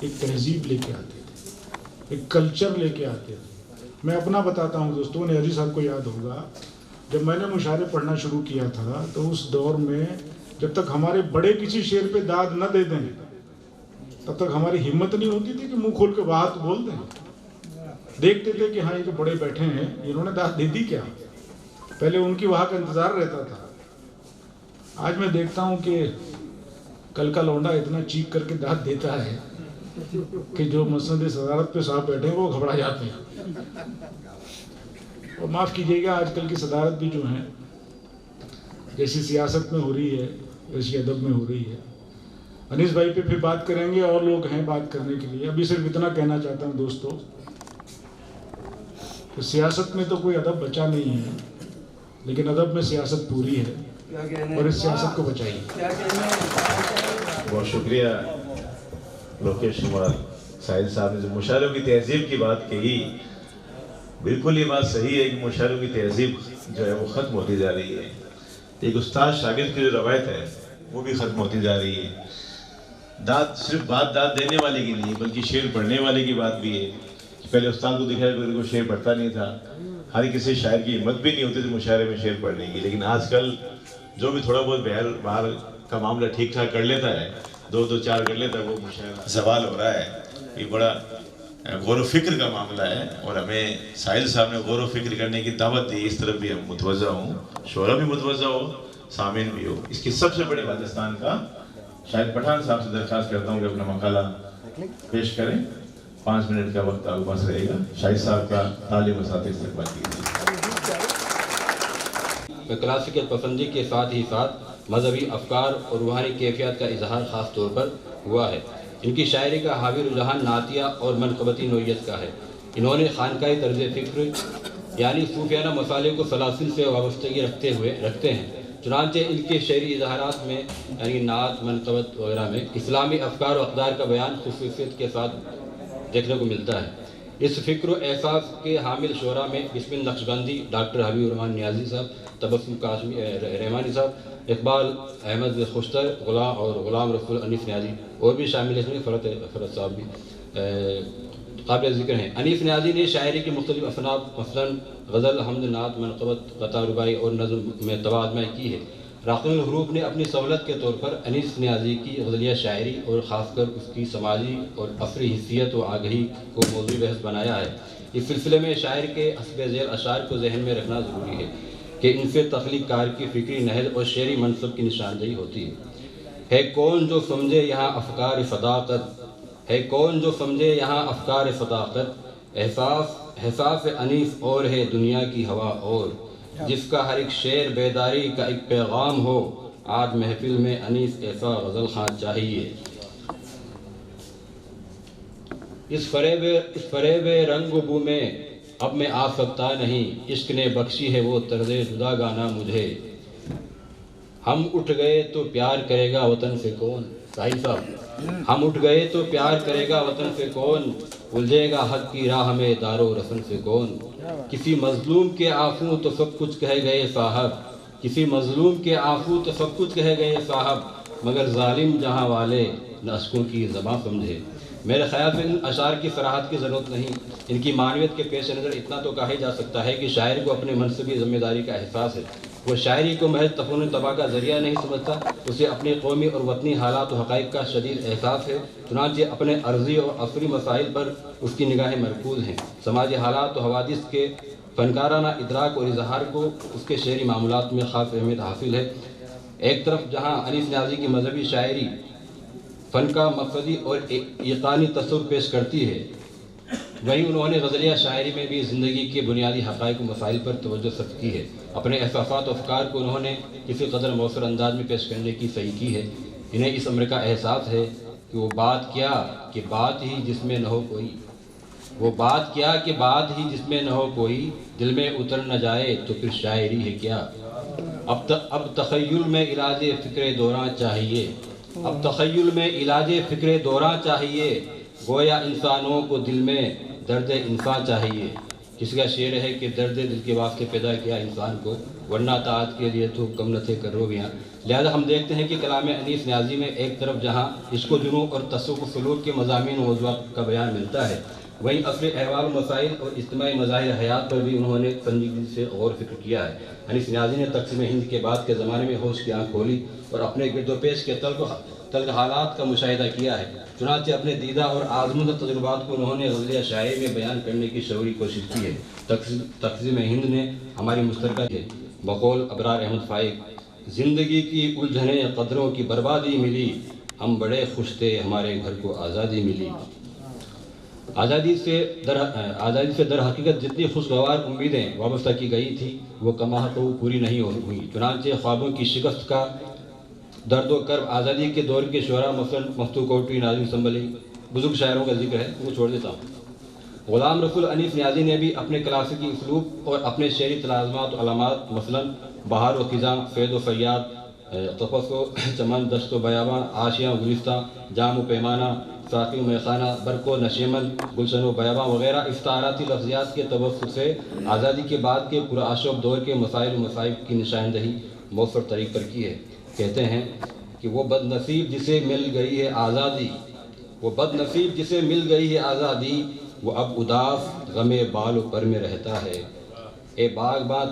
ایک تہذیب لے کے آتے تھے، ایک کلچر لے کے آتے تھے۔ میں اپنا بتاتا ہوں دوستوں، نے عزیز صاحب کو یاد ہوگا جب میں نے مشاعرے پڑھنا شروع کیا تھا تو اس دور میں جب تک ہمارے بڑے کسی شعر پہ داد نہ دے دیں تب تک ہماری ہمت نہیں ہوتی تھی کہ منہ کھول کے بات بول دیں۔ دیکھتے تھے کہ ہاں یہ جو بڑے بیٹھے ہیں انہوں نے داد دے دی کیا، پہلے ان کی وہاں کا انتظار رہتا تھا۔ آج میں دیکھتا ہوں کہ کل کا لونڈا اتنا چیخ کر کے داد دیتا ہے کہ جو مسند صدارت پہ صاحب بیٹھے ہیں وہ گھبرا جاتے ہیں۔ اور معاف کیجیے گا، آج کل کی صدارت بھی جو ہیں جیسی سیاست میں ہو رہی ہے ویسی ادب میں ہو رہی ہے۔ انیس بھائی پہ پھر بات کریں گے، اور لوگ ہیں بات کرنے کے لیے۔ ابھی صرف اتنا کہنا چاہتا ہوں دوستو کہ سیاست میں تو کوئی ادب بچا نہیں ہے، لیکن ادب میں سیاست پوری ہے، اور اس سیاست کو بچائیے۔ بہت شکریہ لوکیش کمار ساحل صاحب نے جو مشاعروں کی تہذیب کی بات کہی، بالکل یہ بات صحیح ہے کہ مشاعروں کی تہذیب جو ہے وہ ختم ہوتی جا رہی ہے۔ ایک استاد شاگرد کی جو روایت ہے وہ بھی ختم ہوتی جا رہی ہے۔ داد صرف بات داد دینے والے کی نہیں بلکہ شعر پڑھنے والے کی بات بھی ہے۔ پہلے استاد کو دکھایا کہ کوئی شعر پڑھتا نہیں تھا، ہر کسی شاعر کی ہمت بھی نہیں ہوتی تھی مشاعرے میں شعر پڑھنے کی، لیکن آج کل جو بھی تھوڑا بہت باہر کا معاملہ ٹھیک ٹھاک کر لیتا ہے، دو چار کر لیتا ہے، وہ مشاعرہ زوال ہو رہا ہے۔ یہ بڑا غور و فکر کا معاملہ ہے، اور ہمیں ساحل صاحب نے غور و فکر کرنے کی دعوت دی، اس طرف بھی ہم متوجہ ہوں، شعراء بھی متوجہ ہو، سامعین بھی ہو۔ اس کی سب سے بڑی پاکستان کا شاہد پٹھان صاحب سے درخواست کرتا ہوں کہ اپنا مقالہ پیش کریں۔ 5 منٹ کا وقت آپ کے پاس رہے گا۔ شاہد صاحب کا تعلیم اساتذہ استقبال کیجیے۔ میں کلاسیکل پسندی کے ساتھ ہی ساتھ مذہبی افکار اور روحانی کیفیات کا اظہار خاص طور پر ہوا ہے۔ ان کی شاعری کا حاوی رجحان نعتیہ اور منقبتی نوعیت کا ہے۔ انہوں نے خانقاہی طرز فکر یعنی صوفیانہ مسالے کو سلاسل سے وابستگی رکھتے ہیں، چنانچہ ان کے شعری اظہارات میں یعنی نعت، منقبت وغیرہ میں اسلامی افکار و اقدار کا بیان خصوصیت کے ساتھ دیکھنے کو ملتا ہے۔ اس فکر و احساس کے حامل شعراء میں بسم نقشبندی، ڈاکٹر حبیب الرحمن نیازی صاحب، تبسم قاسمی رحمانی صاحب، اقبال احمد خوشتر، غلام رسول انیس نیازی اور بھی شامل ہیں، فرد صاحب بھی قابل ذکر ہیں۔ انیس نیازی نے شاعری کی مختلف اصناف مثلاً غزل، حمد، نعت، منقبت، قطع، رباعی اور نظم میں تبادمہ کی ہے۔ راقم الحروف نے اپنی سہولت کے طور پر انیس نیازی کی غزلیہ شاعری اور خاص کر اس کی سماجی اور عصری حیثیت و آگہی کو موضوع بحث بنایا ہے۔ اس سلسلے میں شاعر کے حسب ذیل اشعار کو ذہن میں رکھنا ضروری ہے کہ ان سے تخلیق کار کی فکری نہج اور شعری منصب کی نشاندہی ہوتی ہے کون جو سمجھے یہاں افکار صداقت، ہے کون جو سمجھے یہاں افکار صداقت، احساس انیس اور ہے دنیا کی ہوا اور، جس کا ہر ایک شعر بیداری کا ایک پیغام ہو، آج محفل میں انیس ایسا غزل خان چاہیے۔ اس فریب رنگ و بو میں اب میں آ سکتا نہیں، عشق نے بخشی ہے وہ طرز جدا گانا مجھے، ہم اٹھ گئے تو پیار کرے گا وطن سے کون، ساحل صاحب، ہم اٹھ گئے تو پیار کرے گا وطن سے کون، الجھے گا حق کی راہ میں دار و رسن سے کون، کسی مظلوم کے عفو تو سب کچھ کہہ گئے صاحب، کسی مظلوم کے عفو تو سب کچھ کہہ گئے صاحب، مگر ظالم جہاں والے نہ اشکوں کی زباں سمجھے۔ میرے خیال سے ان اشعار کی صراحت کی ضرورت نہیں، ان کی معنویت کے پیش نظر اتنا تو کہا ہی جا سکتا ہے کہ شاعر کو اپنے منصبی ذمہ داری کا احساس ہے۔ وہ شاعری کو محض تفنن طبع کا ذریعہ نہیں سمجھتا، اسے اپنی قومی اور وطنی حالات و حقائق کا شدید احساس ہے، چنانچہ اپنے عرضی اور عصری مسائل پر اس کی نگاہیں مرکوز ہیں۔ سماجی حالات و حوادث کے فنکارانہ ادراک اور اظہار کو اس کے شعری معمولات میں خاص اہمیت حاصل ہے۔ ایک طرف جہاں انیس نیازی کی مذہبی شاعری فن کا مقصدی اور ایقانی تصور پیش کرتی ہے، وہیں انہوں نے غزلیہ شاعری میں بھی زندگی کے بنیادی حقائق و مسائل پر توجہ صرف کی ہے۔ اپنے احساسات و افکار کو انہوں نے کسی قدر مؤثر انداز میں پیش کرنے کی صحیح کی ہے۔ انہیں اس امر کا احساس ہے کہ وہ بات کیا کہ بات ہی جس میں نہ ہو کوئی، وہ بات کیا کہ بات ہی جس میں نہ ہو کوئی، دل میں اتر نہ جائے تو پھر شاعری ہے کیا۔ اب تخیل میں علاج فکر دوراں چاہیے، اب تخیل میں علاج فکر دوراں چاہیے، گویا انسانوں کو دل میں درد انسان چاہیے۔ کسی کا شعر ہے کہ درد دل کے واسطے پیدا کیا انسان کو، ورنہ طاعت کے لیے تو کم نہ تھے کروبیاں۔ لہذا ہم دیکھتے ہیں کہ کلام انیس نیازی میں ایک طرف جہاں عشق و جنون اور تصوف سلوک کے مضامین و موضوعات کا بیان ملتا ہے، وہیں اصل احوال و مسائل اور اجتماعی مظاہر حیات پر بھی انہوں نے سنجیدگی سے غور و فکر کیا ہے۔ انیس نیازی نے تقسیم ہند کے بعد کے زمانے میں ہوش کی آنکھ کھولی اور اپنے گرد و پیش کے تلخ حالات کا مشاہدہ کیا ہے۔ چنانچہ اپنے دیدہ اور آزمودہ تجربات کو انہوں نے غزل شاعری میں بیان کرنے کی شعوری کوشش کی ہے۔ تقسیم ہند نے ہماری مشترکہ ہے۔ بقول ابرار احمد فائق، زندگی کی الجھنیں قدروں کی بربادی ملی، ہم بڑے خوش تھے ہمارے گھر کو آزادی ملی۔ آزادی سے در حقیقت جتنی خوشگوار امیدیں وابستہ کی گئی تھی وہ کما تو پوری نہیں ہوئی۔ چنانچہ خوابوں کی شکست کا درد و کرب آزادی کے دور کے شعراء مثلاً مفتو کوٹی، ناظم سنبھلی، بزرگ شاعروں کا ذکر ہے، وہ چھوڑ دیتا ہوں۔ غلام رسول انیس نیازی نے بھی اپنے کلاسیکی اسلوب اور اپنے شعری تلازمات و علامات مثلاً بہار و خزاں، فید و فریاد، تپس و چمن، دشت و بیاباں، آشیاں گلستہ، جام و پیمانہ، ساقی و میخانہ، برق و نشیمن، گلشن و بیاباں وغیرہ استعاراتی لفظیات کے توسط سے آزادی کے بعد کے پرآشوب دور کے مسائل و مصائب کی نشاندہی مؤثر طریق پر کی ہے۔ کہتے ہیں کہ وہ بد نصیب جسے مل گئی ہے آزادی، وہ بد نصیب جسے مل گئی ہے آزادی، وہ اب اداس غم بال و پر میں رہتا ہے۔ اے باغباں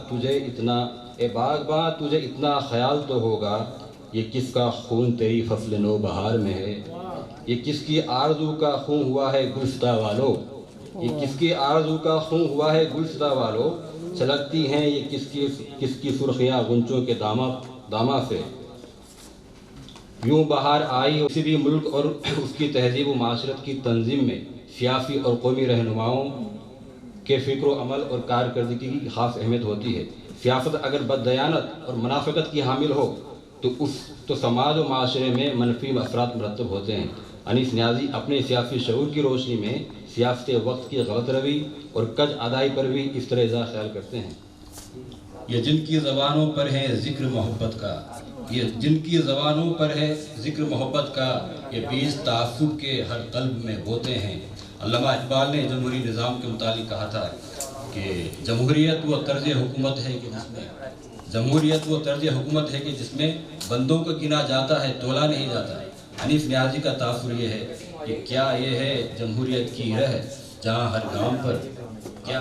تجھے اتنا خیال تو ہوگا، یہ کس کا خون تیری فصل نو بہار میں ہے، یہ کس کی آرزو کا خون ہوا ہے گلستہ والو، یہ کس کی آرزو کا خون ہوا ہے گلستہ والو، چھلکتی ہیں یہ کس کی سرخیاں غنچوں کے داماں سے۔ یوں بہار آئی کسی بھی ملک اور اس کی تہذیب و معاشرت کی تنظیم میں سیاسی اور قومی رہنماؤں کے فکر و عمل اور کارکردگی کی خاص اہمیت ہوتی ہے۔ سیاست اگر بددیانت اور منافقت کی حامل ہو تو سماج و معاشرے میں منفی اثرات مرتب ہوتے ہیں۔ انیس نیازی اپنے سیاسی شعور کی روشنی میں سیاست وقت کی غلط روی اور کج ادائی پر بھی اس طرح اظہار خیال کرتے ہیں۔ یہ جن کی زبانوں پر ہے ذکر محبت کا، یہ جن کی زبانوں پر ہے ذکر محبت کا، یہ بیج تعصب کے ہر قلب میں بوتے ہیں۔ علامہ اقبال نے جمہوری نظام کے متعلق کہا تھا کہ جمہوریت وہ طرز حکومت ہے کہ جس میں بندوں کو گنا جاتا ہے، تولا نہیں جاتا ہے۔ انیس نیازی کا تاثر یہ ہے کہ کیا یہ ہے جمہوریت کی رہ، جہاں ہر گام پر کیا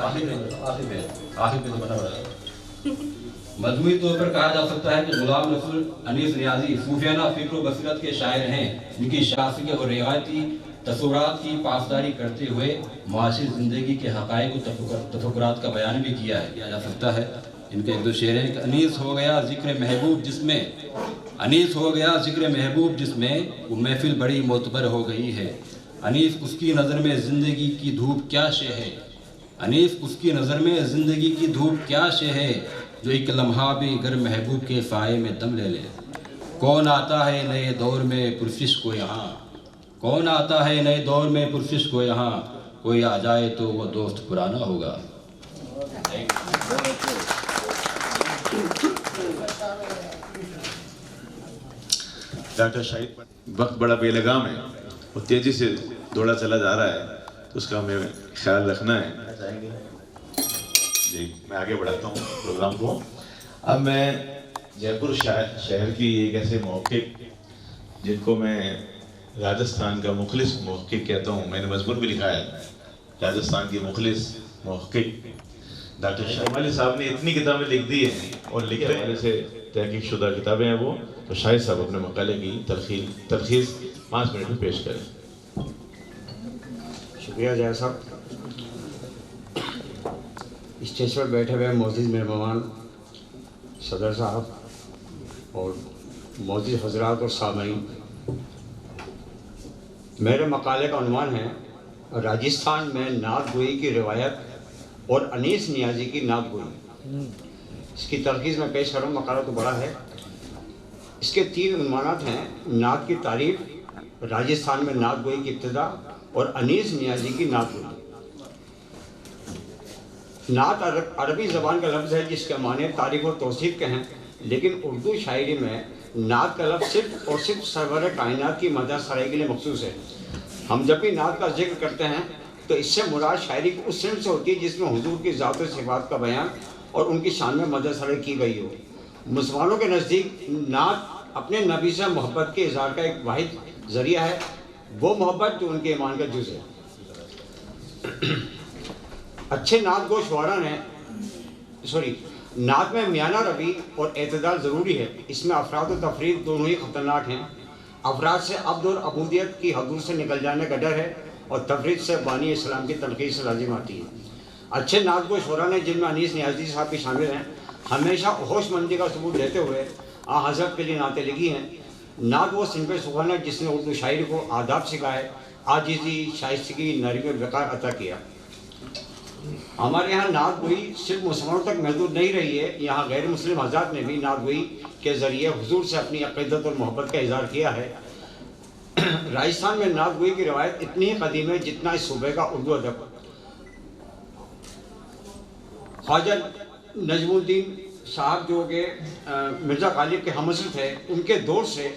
مجموعی طور پر کہا جا سکتا ہے کہ غلام رسول انیس نیازی صوفیانہ فکر و بصیرت کے شاعر ہیں، جن کی شاخصی اور روایتی تصورات کی پاسداری کرتے ہوئے معاشی زندگی کے حقائق و تفکرات کا بیان بھی کیا جا سکتا ہے۔ ان کے ایک دو شعر ہیں کہ انیس ہو گیا ذکر محبوب جس میں وہ محفل بڑی معتبر ہو گئی ہے۔ انیس اس کی نظر میں زندگی کی دھوپ کیا شے ہے، انیس اس کی نظر میں زندگی کی دھوپ کیا شے ہے، جو ایک لمحہ بھی گر محبوب کے سائے میں دم لے لے۔ کون آتا ہے نئے دور میں پرسش کو یہاں، کون آتا ہے نئے دور میں پرسش کو یہاں، کوئی آ جائے تو وہ دوست پرانا ہوگا۔ ڈاکٹر شاہد وقت بڑا بے لگام ہے، وہ تیزی سے دوڑا چلا جا رہا ہے، تو اس کا ہمیں خیال رکھنا ہے۔ جی میں آگے بڑھاتا ہوں پروگرام کو۔ اب میں جے پور شہر کی ایک ایسے محقق جن کو میں راجستھان کا مخلص محقق کہتا ہوں، میں نے مضمون بھی لکھا ہے راجستھان کی مخلص محقق ڈاکٹر شاہد علی صاحب نے اتنی کتابیں لکھ دی ہیں اور لکھنے والے سے تحقیق شدہ کتابیں ہیں وہ، تو شاہد صاحب اپنے مقالے کی تلخیص 5 منٹ میں پیش کریں۔ شکریہ جائے صاحب۔ اسٹیج پر بیٹھے ہوئے معزز مہمان صدر صاحب اور معزز حضرات اور سامعین، میرے مقالے کا عنوان ہے راجستھان میں نعت گوئی کی روایت اور انیس نیازی کی نعت گوئی۔ اس کی تلخیص میں پیش کر رہا ہوں، مقالہ تو بڑا ہے۔ اس کے 3 عنوانات ہیں: نعت کی تعریف، راجستھان میں نعت گوئی کی ابتدا، اور انیس نیازی کی نعت گوئی۔ نعت عربی زبان کا لفظ ہے جس کے معنی تعریف اور توصیف کے ہیں، لیکن اردو شاعری میں نعت کا لفظ صرف اور صرف سرور کائنات کی مدح سرائی کے لیے مخصوص ہے۔ ہم جب بھی نعت کا ذکر کرتے ہیں تو اس سے مراد شاعری کی اس صنف سے ہوتی ہے جس میں حضور کی ذات و صفات کا بیان اور ان کی شان میں مدح ثنائی کی گئی ہو۔ مسلمانوں کے نزدیک نعت اپنے نبی سے محبت کے اظہار کا ایک واحد ذریعہ ہے، وہ محبت جو ان کے ایمان کا جز ہے۔ اچھے نعت گو شعراء نے نعت میں میانہ روی اور اعتدال ضروری ہے۔ اس میں افراد و تفرید دونوں ہی خطرناک ہیں۔ افراد سے عبد اور عبودیت کی حدود سے نکل جانے کا ڈر ہے، اور تفرید سے بانی اسلام کی تنقید سے لازم آتی ہے۔ اچھے نعت گو شعراء نے، جن میں انیس نیازی صاحب بھی شامل ہیں، ہمیشہ ہوش مندی کا ثبوت دیتے ہوئے حضرت کے لیے نعتیں لکھی ہیں۔ نعت وہ صنف سخن ہے جس نے اردو شاعری کو آداب سکھائے، عاجزی، شائستگی، نرمی اور وقار عطا کیا۔ ہمارے یہاں نعت گوئی صرف مسلمانوں تک محدود نہیں رہی ہے، یہاں غیر مسلم حضرات نے بھی نعت گوئی کے ذریعے حضور سے اپنی عقیدت اور محبت کا اظہار کیا ہے۔ راجستھان میں نعت گوئی کی روایت اتنی ہی قدیم ہے جتنا اس صوبے کا اردو ادب۔ خواجہ نجم الدین صاحب جو کہ مرزا غالب کے ہم عصر تھے، ان کے دور سے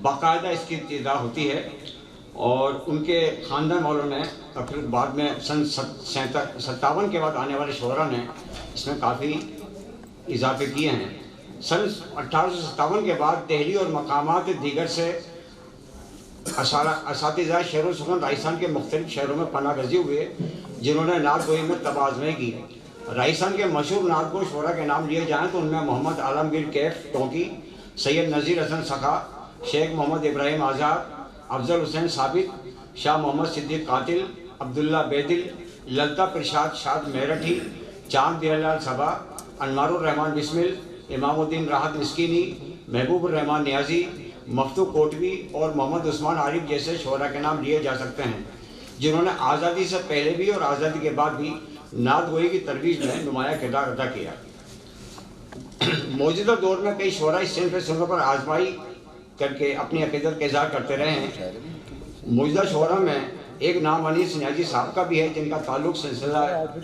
باقاعدہ اس کی ابتدا ہوتی ہے، اور ان کے خاندان والوں نے پھر بعد میں سن 57 کے بعد آنے والے شعراء نے اس میں کافی اضافے کیے ہیں۔ سن 1857 کے بعد دہلی اور مقامات دیگر سے اساتذہ شعر و سخن راجستھان کے مختلف شہروں میں پناہ گزین ہوئے، جنہوں نے نعت گوئی میں طب آزمائی کی۔ راجستھان کے مشہور نعت گو شعراء کے نام لیے جائیں تو ان میں محمد عالمگیر کیف ٹونکی، سید نذیر حسن سخا، شیخ محمد ابراہیم آزاد، افضل حسین ثابت، شاہ محمد صدیق قاتل، عبداللہ بیدل، للتا پرشاد شاد میرٹھی، چاند دیالال صبا، انوار الرحمان بسمل، امام الدین راحت مسکینی، محبوب الرحمان نیازی، مفتو کوٹوی اور محمد عثمان عارف جیسے شعراء کے نام لیے جا سکتے ہیں، جنہوں نے آزادی سے پہلے بھی اور آزادی کے بعد بھی نعت گوئی کی ترویج میں نمایاں کردار ادا کیا۔ موجودہ دور میں کئی شعراء اس صنف سنوں پر آزمائی کر کے اپنی عقیدت کا اظہار کرتے رہے ہیں۔ موجودہ شعراء میں ایک نام انیس نیازی صاحب کا بھی ہے، جن کا تعلق سلسلہ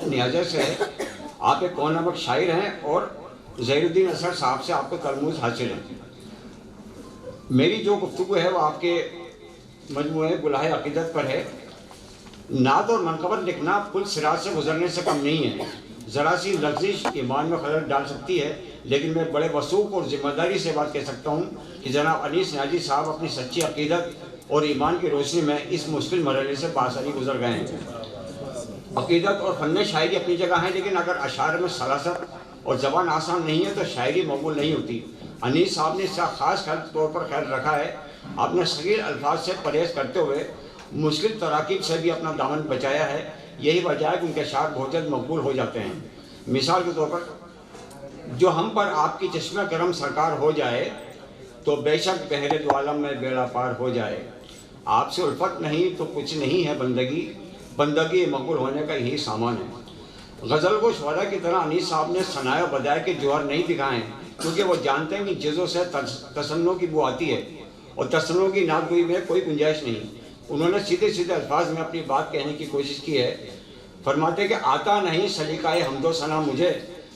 نیازہ سے ہے۔ آپ ایک کون نمک شاعر ہیں اور ظہیر الدین اثر صاحب سے آپ کو تلموذ حاصل ہے۔ میری جو گفتگو ہے وہ آپ کے مجموعے گلہائے عقیدت پر ہے۔ نعت اور منقبت لکھنا پل صراط سے گزرنے سے کم نہیں ہے۔ ذرا سی لفظش ایمان میں خلل ڈال سکتی ہے، لیکن میں بڑے وثوق اور ذمہ داری سے بات کہہ سکتا ہوں کہ جناب انیس نیازی صاحب اپنی سچی عقیدت اور ایمان کی روشنی میں اس مشکل مرحلے سے بآسانی گزر گئے ہیں۔ عقیدت اور فن شاعری اپنی جگہ ہیں، لیکن اگر اشعار میں سلاست اور زبان آسان نہیں ہے تو شاعری مقبول نہیں ہوتی۔ انیس صاحب نے اس کا خاص طور پر خیال رکھا ہے۔ آپ نے صغیر الفاظ سے پرہیز کرتے ہوئے مشکل تراکیب سے بھی اپنا دامن بچایا ہے۔ یہی وجہ ہے کہ ان کے اشعار بہت جلد مقبول ہو جاتے ہیں۔ مثال کے طور پر، جو ہم پر آپ کی چشمہ کرم سرکار ہو جائے تو بے شک بحر دو عالم میں بیڑا پار ہو جائے۔ آپ سے الفت نہیں تو کچھ نہیں ہے بندگی، بندگی مقبول ہونے کا یہی سامان ہے۔ غزل کو شعراء کی طرح انیس صاحب نے ثناء و بدائع کے جوہر نہیں دکھائے ہیں، کیونکہ وہ جانتے ہیں کہ جزوں سے تصنع کی بو آتی ہے اور تصنع کی نعت گوئی میں کوئی گنجائش نہیں۔ انہوں نے سیدھے سیدھے الفاظ میں اپنی بات کہنے کی کوشش کی ہے۔ فرماتے کہ آتا نہیں سلیقہ حمد و ثنا مجھے،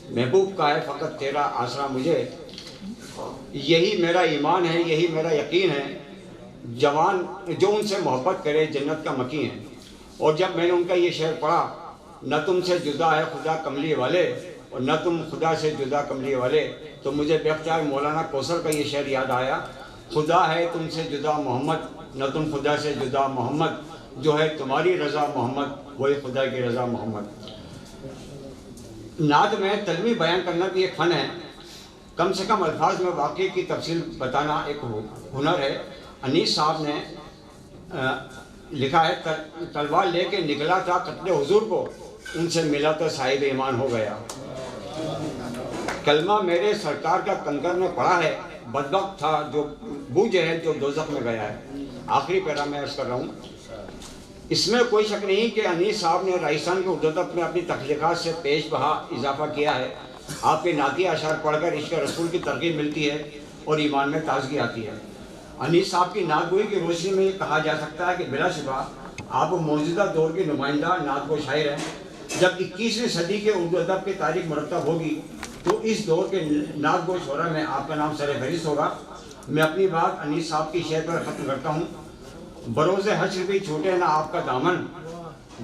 محبوب کا ہے فقط تیرا آسرا مجھے۔ یہی میرا ایمان ہے، یہی میرا یقین ہے، جوان جو ان سے محبت کرے جنت کا مکی ہے۔ اور جب میں نے ان کا یہ شعر پڑھا، نہ تم سے جدا ہے خدا کملی والے اور نہ تم خدا سے جدا کملی والے، تو مجھے بے اختیار مولانا کوثر کا یہ شعر یاد آیا، خدا ہے تم سے جدا محمد، نہ تم خدا سے جدا محمد، جو ہے تمہاری رضا محمد، وہی خدا کی رضا محمد۔ نعت میں تلوی بیان کرنا بھی ایک فن ہے، کم سے کم الفاظ میں واقعے کی تفصیل بتانا ایک ہنر ہے۔ انیس صاحب نے لکھا ہے، تلوار لے کے نکلا تھا قتل حضور کو، ان سے ملا تو صاحب ایمان ہو گیا۔ کلمہ میرے سرکار کا کنکر میں پڑا ہے، بدبخت تھا جو بوجھ ہے جو دوزخ میں گیا ہے۔ آخری پیرا میں عرض کر رہا ہوں، اس میں کوئی شک نہیں کہ انیس صاحب نے راجستھان کے اردو ادب میں اپنی تخلیقات سے پیش بہا اضافہ کیا ہے۔ آپ کے نعتیہ اشعار پڑھ کر عشق رسول کی ترغیب ملتی ہے اور ایمان میں تازگی آتی ہے۔ انیس صاحب کی نعت گوئی کی روشنی میں یہ کہا جا سکتا ہے کہ بلا شبہ آپ موجودہ دور کے نمائندہ نعت گو شاعر ہیں۔ جب 21ویں صدی کے اردو ادب کی تاریخ مرتب ہوگی تو اس دور کے نعت گو شعراء میں آپ کا نام سر فہرست ہوگا۔ میں اپنی بات انیس صاحب کی شعر پر ختم کرتا ہوں۔ بروز حشر بھی چھوٹے نہ آپ کا دامن،